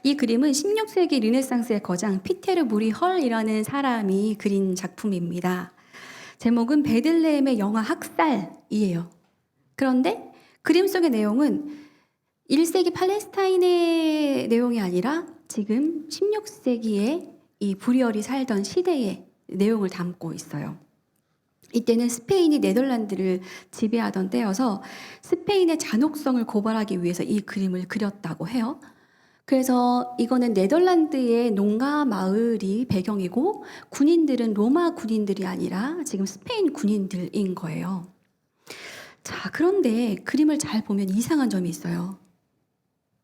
Speaker 6: 이 그림은 16세기 르네상스의 거장 피테르 무리 헐이라는 사람이 그린 작품입니다. 제목은 베들레헴의 영아 학살이에요. 그런데 그림 속의 내용은 1세기 팔레스타인의 내용이 아니라 지금 16세기에 이 부리얼이 살던 시대의 내용을 담고 있어요. 이때는 스페인이 네덜란드를 지배하던 때여서 스페인의 잔혹성을 고발하기 위해서 이 그림을 그렸다고 해요. 그래서 이거는 네덜란드의 농가 마을이 배경이고 군인들은 로마 군인들이 아니라 지금 스페인 군인들인 거예요. 자, 그런데 그림을 잘 보면 이상한 점이 있어요.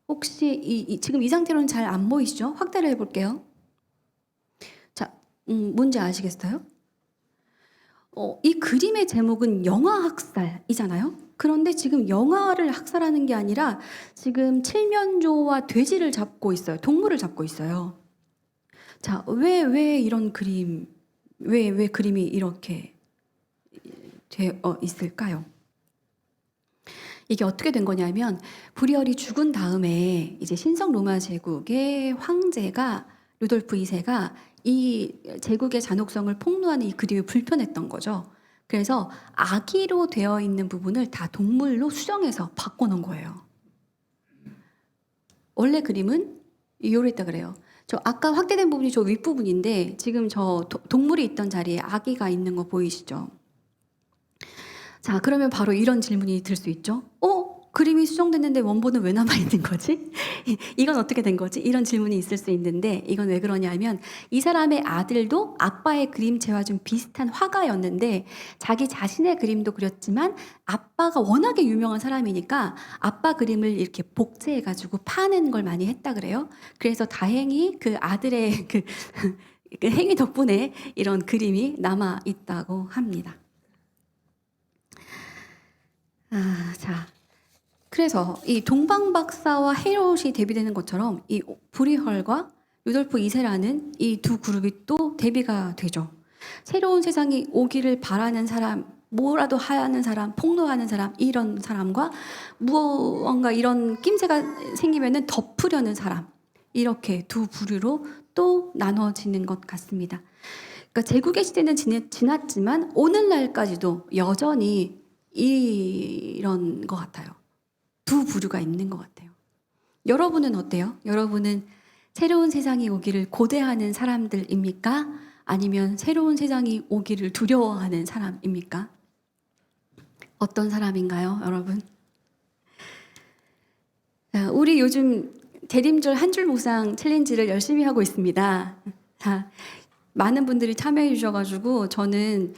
Speaker 6: 혹시 지금 이 상태로는 잘 안 보이시죠? 확대를 해볼게요. 자, 뭔지 아시겠어요? 이 그림의 제목은 영아 학살이잖아요. 그런데 지금 영아를 학살하는 게 아니라 지금 칠면조와 돼지를 잡고 있어요. 동물을 잡고 있어요. 자, 왜 이런 그림, 왜 그림이 이렇게 되어 있을까요? 이게 어떻게 된 거냐면 부리얼이 죽은 다음에 이제 신성 로마 제국의 황제가 루돌프 2세가 이 제국의 잔혹성을 폭로하는 이 그림이 불편했던 거죠. 그래서 아기로 되어 있는 부분을 다 동물로 수정해서 바꿔놓은 거예요. 원래 그림은 요랬다 그래요. 저 아까 확대된 부분이 저 윗부분인데 지금 저 동물이 있던 자리에 아기가 있는 거 보이시죠? 자, 그러면 바로 이런 질문이 들 수 있죠. 그림이 수정됐는데 원본은 왜 남아있는 거지? 이건 어떻게 된 거지? 이런 질문이 있을 수 있는데 이건 왜 그러냐면 이 사람의 아들도 아빠의 그림체와 좀 비슷한 화가였는데 자기 자신의 그림도 그렸지만 아빠가 워낙에 유명한 사람이니까 아빠 그림을 이렇게 복제해가지고 파는 걸 많이 했다 그래요. 그래서 다행히 그 아들의 그 행위 덕분에 이런 그림이 남아있다고 합니다. 자. 그래서 이 동방박사와 헤롯이 대비되는 것처럼 이 부리헐과 루돌프 2세라는 이 두 그룹이 또 대비가 되죠. 새로운 세상이 오기를 바라는 사람, 뭐라도 하는 사람, 폭로하는 사람, 이런 사람과 무언가 이런 낌새가 생기면은 덮으려는 사람, 이렇게 두 부류로 또 나눠지는 것 같습니다. 그러니까 제국의 시대는 지났지만 오늘날까지도 여전히 이런 것 같아요. 두 부류가 있는 것 같아요. 여러분은 어때요? 여러분은 새로운 세상이 오기를 고대하는 사람들입니까? 아니면 새로운 세상이 오기를 두려워하는 사람입니까? 어떤 사람인가요, 여러분? 우리 요즘 대림절 한 줄 묵상 챌린지를 열심히 하고 있습니다. 많은 분들이 참여해 주셔가지고 저는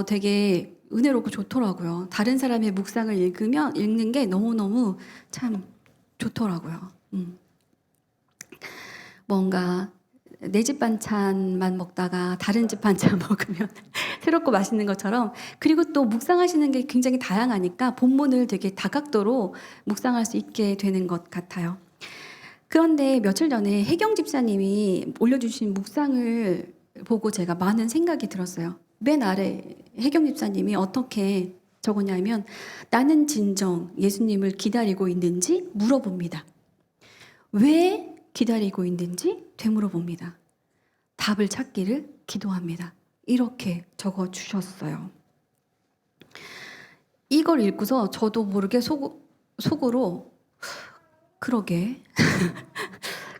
Speaker 6: 되게 은혜롭고 좋더라고요. 다른 사람의 묵상을 읽는 게 너무너무 참 좋더라고요. 뭔가 내 집 반찬만 먹다가 다른 집 반찬 먹으면 새롭고 맛있는 것처럼, 그리고 또 묵상하시는 게 굉장히 다양하니까 본문을 되게 다각도로 묵상할 수 있게 되는 것 같아요. 그런데 며칠 전에 혜경 집사님이 올려주신 묵상을 보고 제가 많은 생각이 들었어요. 맨 아래 혜경 집사님이 어떻게 적었냐면, 나는 진정 예수님을 기다리고 있는지 물어봅니다. 왜 기다리고 있는지 되물어봅니다. 답을 찾기를 기도합니다. 이렇게 적어주셨어요. 이걸 읽고서 저도 모르게 속으로 그러게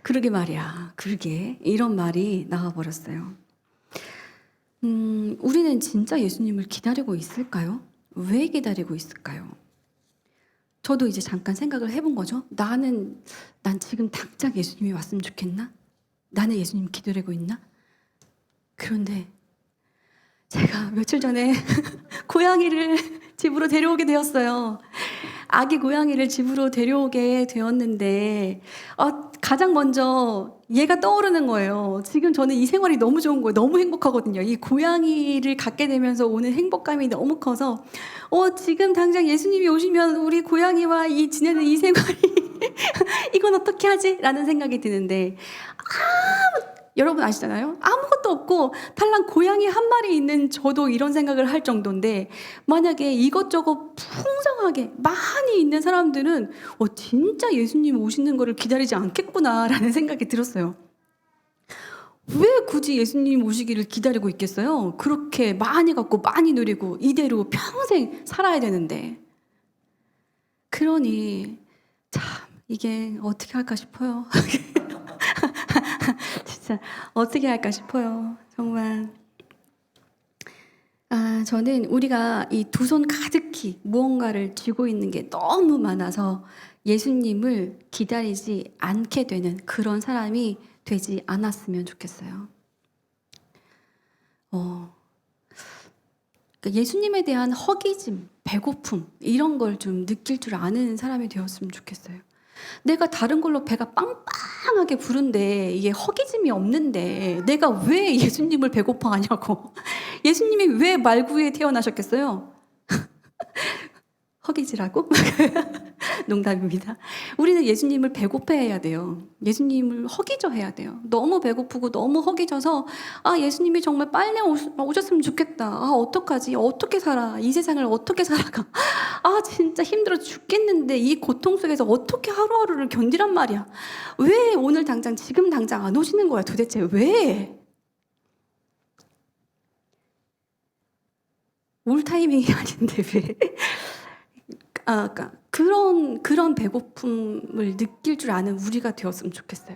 Speaker 6: 그러게 말이야, 그러게, 이런 말이 나와버렸어요. 우리는 진짜 예수님을 기다리고 있을까요? 왜 기다리고 있을까요? 저도 이제 잠깐 생각을 해본 거죠. 난 지금 당장 예수님이 왔으면 좋겠나? 나는 예수님 기다리고 있나? 그런데 제가 며칠 전에 고양이를 집으로 데려오게 되었어요. 아기 고양이를 집으로 데려오게 되었는데 가장 먼저 얘가 떠오르는 거예요. 지금 저는 이 생활이 너무 좋은 거예요. 너무 행복하거든요. 이 고양이를 갖게 되면서 오는 행복감이 너무 커서 지금 당장 예수님이 오시면 우리 고양이와 지내는 이 생활이 이건 어떻게 하지? 라는 생각이 드는데 여러분 아시잖아요? 아무것도 없고 달랑 고양이 한 마리 있는 저도 이런 생각을 할 정도인데 만약에 이것저것 풍성하게 많이 있는 사람들은 진짜 예수님 오시는 거를 기다리지 않겠구나라는 생각이 들었어요. 왜 굳이 예수님 오시기를 기다리고 있겠어요? 그렇게 많이 갖고 많이 누리고 이대로 평생 살아야 되는데. 그러니 참 이게 어떻게 할까 싶어요. 진짜 어떻게 할까 싶어요. 정말. 저는 우리가 이 두 손 가득히 무언가를 쥐고 있는 게 너무 많아서 예수님을 기다리지 않게 되는 그런 사람이 되지 않았으면 좋겠어요. 그러니까 예수님에 대한 허기짐, 배고픔 이런 걸 좀 느낄 줄 아는 사람이 되었으면 좋겠어요. 내가 다른 걸로 배가 빵빵하게 부른데 이게 허기짐이 없는데 내가 왜 예수님을 배고파하냐고. 예수님이 왜 말구에 태어나셨겠어요? 허기지라고? 농담입니다. 우리는 예수님을 배고파해야 돼요. 예수님을 허기져 해야 돼요. 너무 배고프고 너무 허기져서 예수님이 정말 빨리 오셨으면 좋겠다. 어떡하지? 어떻게 살아? 이 세상을 어떻게 살아가? 진짜 힘들어 죽겠는데 이 고통 속에서 어떻게 하루하루를 견디란 말이야. 왜 오늘 당장 지금 당장 안 오시는 거야 도대체 왜? 올 타이밍이 아닌데 왜? 그러니까 그런 배고픔을 느낄 줄 아는 우리가 되었으면 좋겠어요.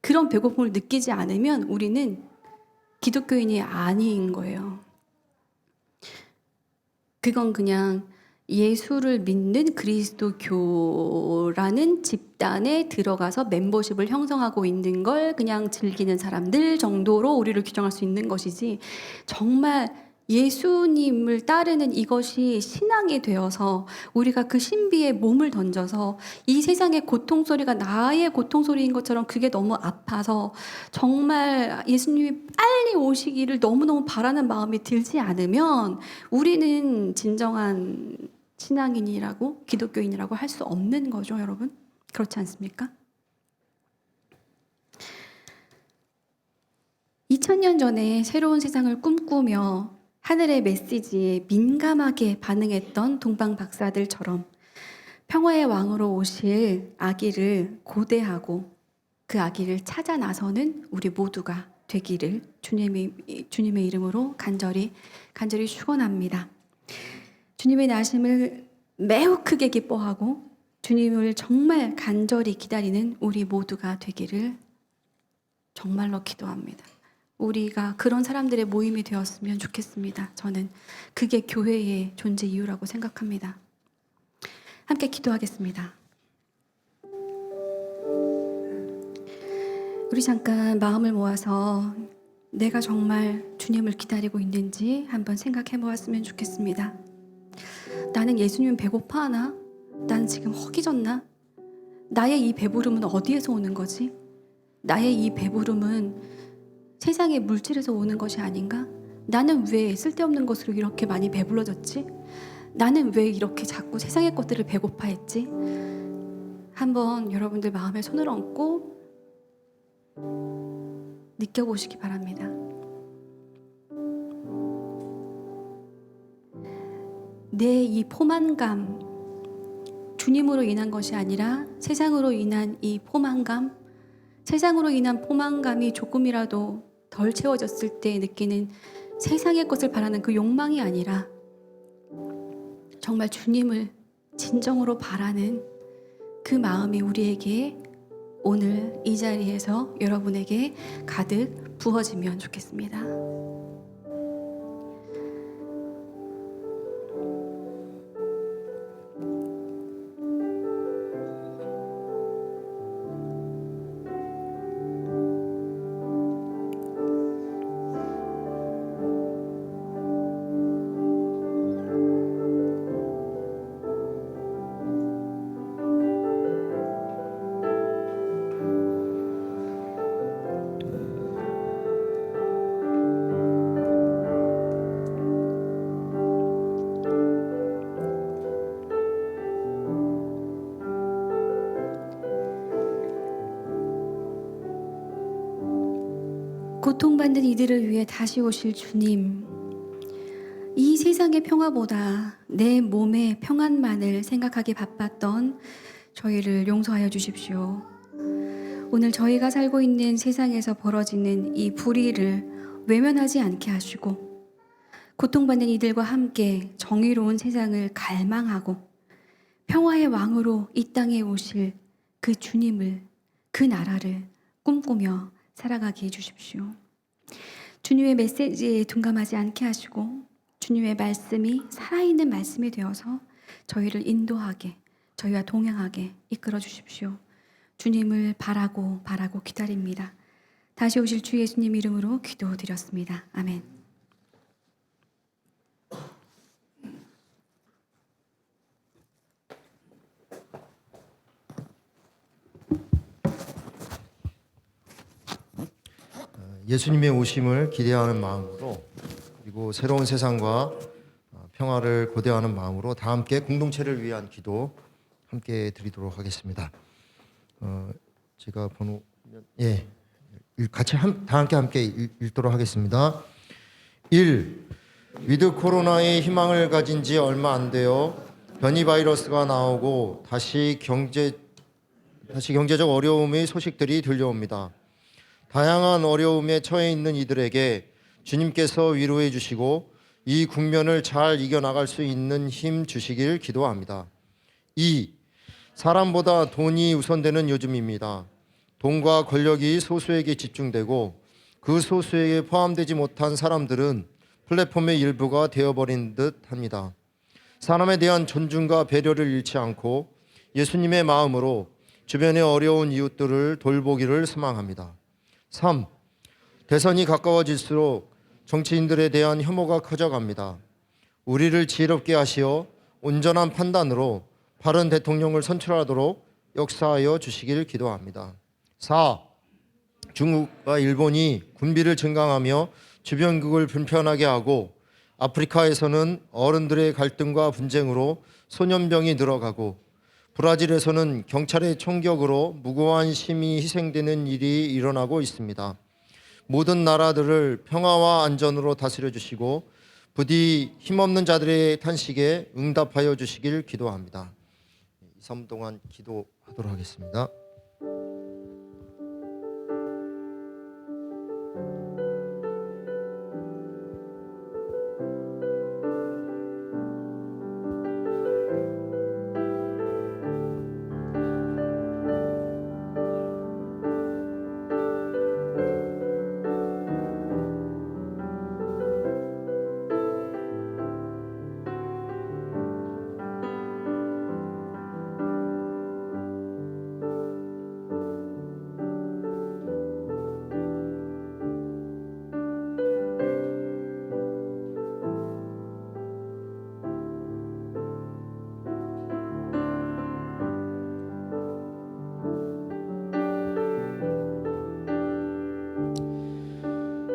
Speaker 6: 그런 배고픔을 느끼지 않으면 우리는 기독교인이 아닌 거예요. 그건 그냥 예수를 믿는 그리스도교라는 집단에 들어가서 멤버십을 형성하고 있는 걸 그냥 즐기는 사람들 정도로 우리를 규정할 수 있는 것이지, 정말 예수님을 따르는 이것이 신앙이 되어서 우리가 그 신비에 몸을 던져서 이 세상의 고통소리가 나의 고통소리인 것처럼 그게 너무 아파서 정말 예수님이 빨리 오시기를 너무너무 바라는 마음이 들지 않으면 우리는 진정한 신앙인이라고, 기독교인이라고 할 수 없는 거죠, 여러분. 그렇지 않습니까? 2000년 전에 새로운 세상을 꿈꾸며 하늘의 메시지에 민감하게 반응했던 동방 박사들처럼 평화의 왕으로 오실 아기를 고대하고 그 아기를 찾아 나서는 우리 모두가 되기를 주님의 이름으로 간절히 축원합니다. 주님의 나심을 매우 크게 기뻐하고 주님을 정말 간절히 기다리는 우리 모두가 되기를 정말로 기도합니다. 우리가 그런 사람들의 모임이 되었으면 좋겠습니다. 저는 그게 교회의 존재 이유라고 생각합니다. 함께 기도하겠습니다. 우리 잠깐 마음을 모아서 내가 정말 주님을 기다리고 있는지 한번 생각해 보았으면 좋겠습니다. 나는 예수님 배고파하나? 난 지금 허기졌나? 나의 이 배부름은 어디에서 오는 거지? 나의 이 배부름은 세상의 물질에서 오는 것이 아닌가? 나는 왜 쓸데없는 것으로 이렇게 많이 배불러졌지? 나는 왜 이렇게 자꾸 세상의 것들을 배고파했지? 한번 여러분들 마음에 손을 얹고 느껴보시기 바랍니다. 내 이 포만감, 주님으로 인한 것이 아니라 세상으로 인한 이 포만감, 세상으로 인한 포만감이 조금이라도 덜 채워졌을 때 느끼는 세상의 것을 바라는 그 욕망이 아니라 정말 주님을 진정으로 바라는 그 마음이 우리에게 오늘 이 자리에서 여러분에게 가득 부어지면 좋겠습니다. 고통받는 이들을 위해 다시 오실 주님, 이 세상의 평화보다 내 몸의 평안만을 생각하기 바빴던 저희를 용서하여 주십시오. 오늘 저희가 살고 있는 세상에서 벌어지는 이 불의를 외면하지 않게 하시고, 고통받는 이들과 함께 정의로운 세상을 갈망하고 평화의 왕으로 이 땅에 오실 그 주님을, 그 나라를 꿈꾸며 살아가게 해주십시오. 주님의 메시지에 둔감하지 않게 하시고 주님의 말씀이 살아있는 말씀이 되어서 저희를 인도하게, 저희와 동행하게 이끌어 주십시오. 주님을 바라고 기다립니다. 다시 오실 주 예수님 이름으로 기도드렸습니다. 아멘.
Speaker 1: 예수님의 오심을 기대하는 마음으로, 그리고 새로운 세상과 평화를 고대하는 마음으로 다 함께 공동체를 위한 기도 함께 드리도록 하겠습니다. 제가 번호 같이 다 함께 읽도록 하겠습니다. 1. 위드 코로나의 희망을 가진 지 얼마 안 되어 변이 바이러스가 나오고 다시 경제적 어려움의 소식들이 들려옵니다. 다양한 어려움에 처해 있는 이들에게 주님께서 위로해 주시고 이 국면을 잘 이겨나갈 수 있는 힘 주시길 기도합니다. 2. 사람보다 돈이 우선되는 요즘입니다. 돈과 권력이 소수에게 집중되고 그 소수에게 포함되지 못한 사람들은 플랫폼의 일부가 되어버린 듯 합니다. 사람에 대한 존중과 배려를 잃지 않고 예수님의 마음으로 주변의 어려운 이웃들을 돌보기를 소망합니다. 3. 대선이 가까워질수록 정치인들에 대한 혐오가 커져갑니다. 우리를 지혜롭게 하시어 온전한 판단으로 바른 대통령을 선출하도록 역사하여 주시길 기도합니다. 4. 중국과 일본이 군비를 증강하며 주변국을 불편하게 하고 아프리카에서는 어른들의 갈등과 분쟁으로 소년병이 늘어가고 브라질에서는 경찰의 총격으로 무고한 시민이 희생되는 일이 일어나고 있습니다. 모든 나라들을 평화와 안전으로 다스려 주시고 부디 힘없는 자들의 탄식에 응답하여 주시길 기도합니다. 2, 3분 동안 기도하도록 하겠습니다.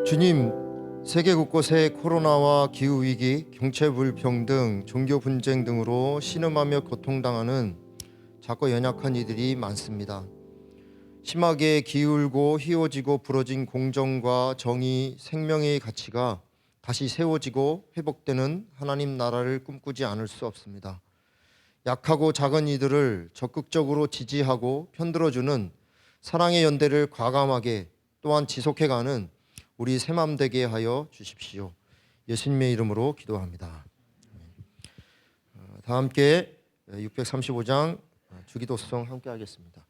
Speaker 1: 주님, 세계 곳곳의 코로나와 기후위기, 경제 불평등, 종교 분쟁 등으로 신음하며 고통당하는 작고 연약한 이들이 많습니다. 심하게 기울고 희워지고 부러진 공정과 정의, 생명의 가치가 다시 세워지고 회복되는 하나님 나라를 꿈꾸지 않을 수 없습니다. 약하고 작은 이들을 적극적으로 지지하고 편들어주는 사랑의 연대를 과감하게 또한 지속해가는 우리 새맘 되게 하여 주십시오. 예수님의 이름으로 기도합니다. 다 함께 635장 주기도성 함께 하겠습니다.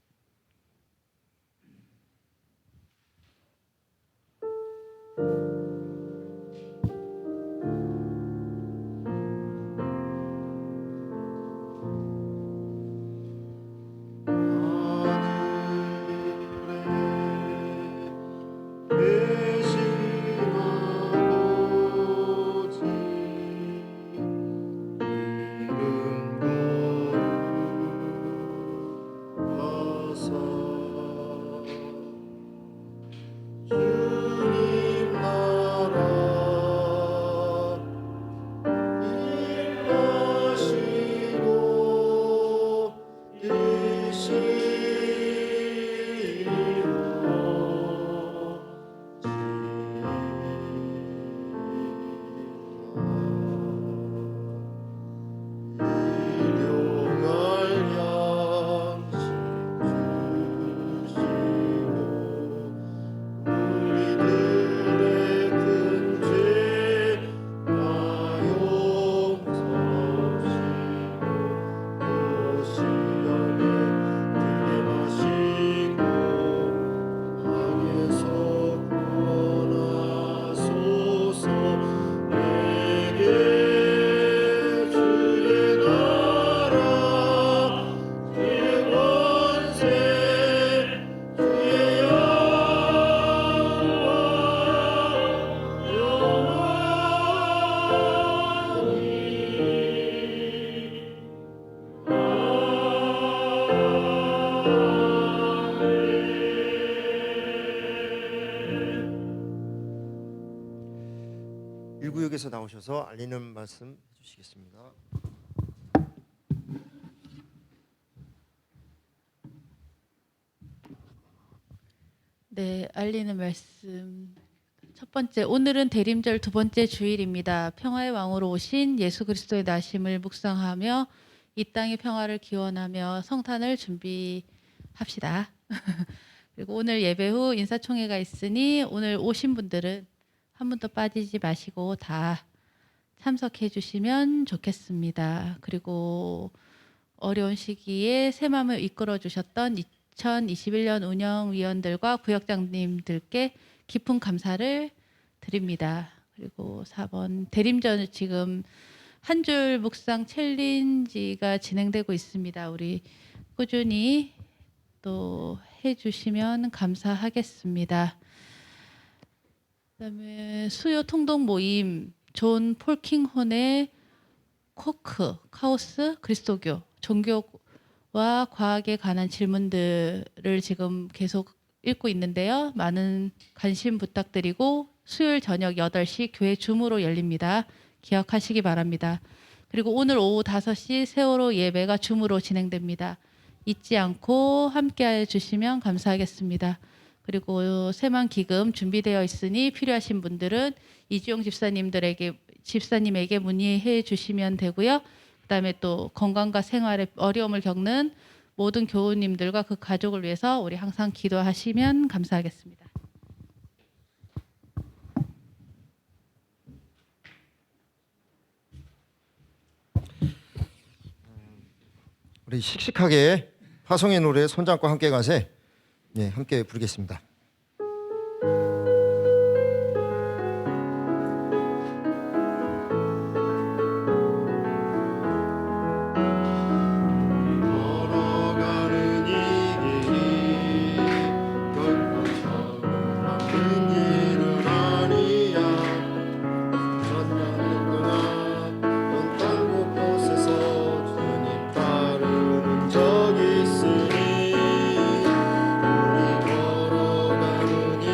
Speaker 1: 앞에서 나오셔서 알리는 말씀 해주시겠습니다.
Speaker 7: 네, 알리는 말씀. 첫 번째, 오늘은 대림절 두 번째 주일입니다. 평화의 왕으로 오신 예수 그리스도의 나심을 묵상하며 이 땅의 평화를 기원하며 성탄을 준비합시다. 그리고 오늘 예배 후 인사총회가 있으니 오늘 오신 분들은 한 분도 빠지지 마시고 다 참석해 주시면 좋겠습니다. 그리고 어려운 시기에 새 마음을 이끌어 주셨던 2021년 운영위원들과 구역장님들께 깊은 감사를 드립니다. 그리고 4번 대림절 지금 한 줄 묵상 챌린지가 진행되고 있습니다. 우리 꾸준히 또 해주시면 감사하겠습니다. 그다음에 수요 통독 모임 존 폴킹혼의 코크 카오스 그리스도교 종교와 과학에 관한 질문들을 지금 계속 읽고 있는데요. 많은 관심 부탁드리고 수요일 저녁 8시 교회 줌으로 열립니다. 기억하시기 바랍니다. 그리고 오늘 오후 5시 세월호 예배가 줌으로 진행됩니다. 잊지 않고 함께해 주시면 감사하겠습니다. 그리고 새만 기금 준비되어 있으니 필요하신 분들은 이주영 집사님에게 문의해 주시면 되고요. 그다음에 또 건강과 생활에 어려움을 겪는 모든 교우님들과 그 가족을 위해서 우리 항상 기도하시면 감사하겠습니다.
Speaker 1: 우리 씩씩하게 화성의 노래 손잡고 함께 가세. 네, 함께 부르겠습니다.
Speaker 5: 걸어가는 이 길이 결코 처음 만든 일은 아니야. 천년을 떠나 연탄 곳곳에서 주님 따르는 적이 있으니 우리 걸어가는 이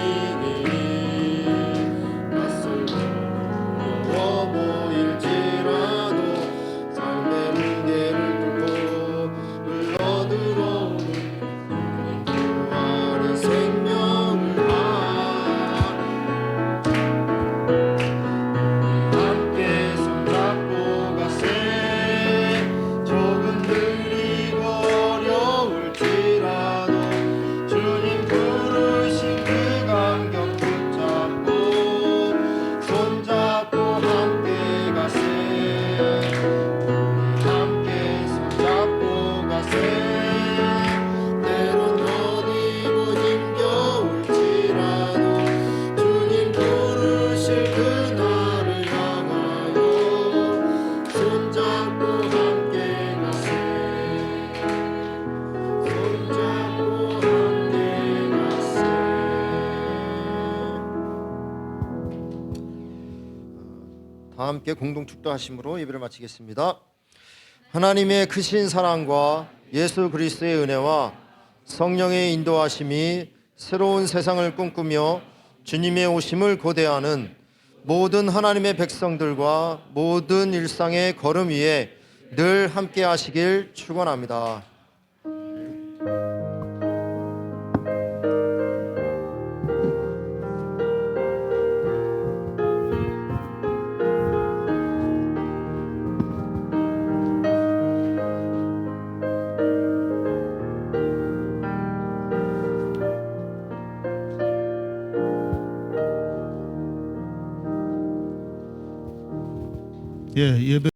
Speaker 5: 길이 낯설고 어려워 보일지라도 삶의 무게를 흘러들어오는 부활의 생명을 함께 손잡고 가세. 조금 느리고 어려울지라도 주님 부르신 그 감격 붙잡고 손잡고 함께 가세. 함께 손잡고 가세. 때론 어디고 힘겨울지라도 주님 부르실 그날을 향하여 손잡고 함께 가세. 손잡고 함께 가세.
Speaker 1: 다 함께 공동 축도하심으로 예배를 마치겠습니다. 하나님의 크신 사랑과 예수 그리스도의 은혜와 성령의 인도하심이 새로운 세상을 꿈꾸며 주님의 오심을 고대하는 모든 하나님의 백성들과 모든 일상의 걸음 위에 늘 함께 하시길 축원합니다.
Speaker 5: 예, 예배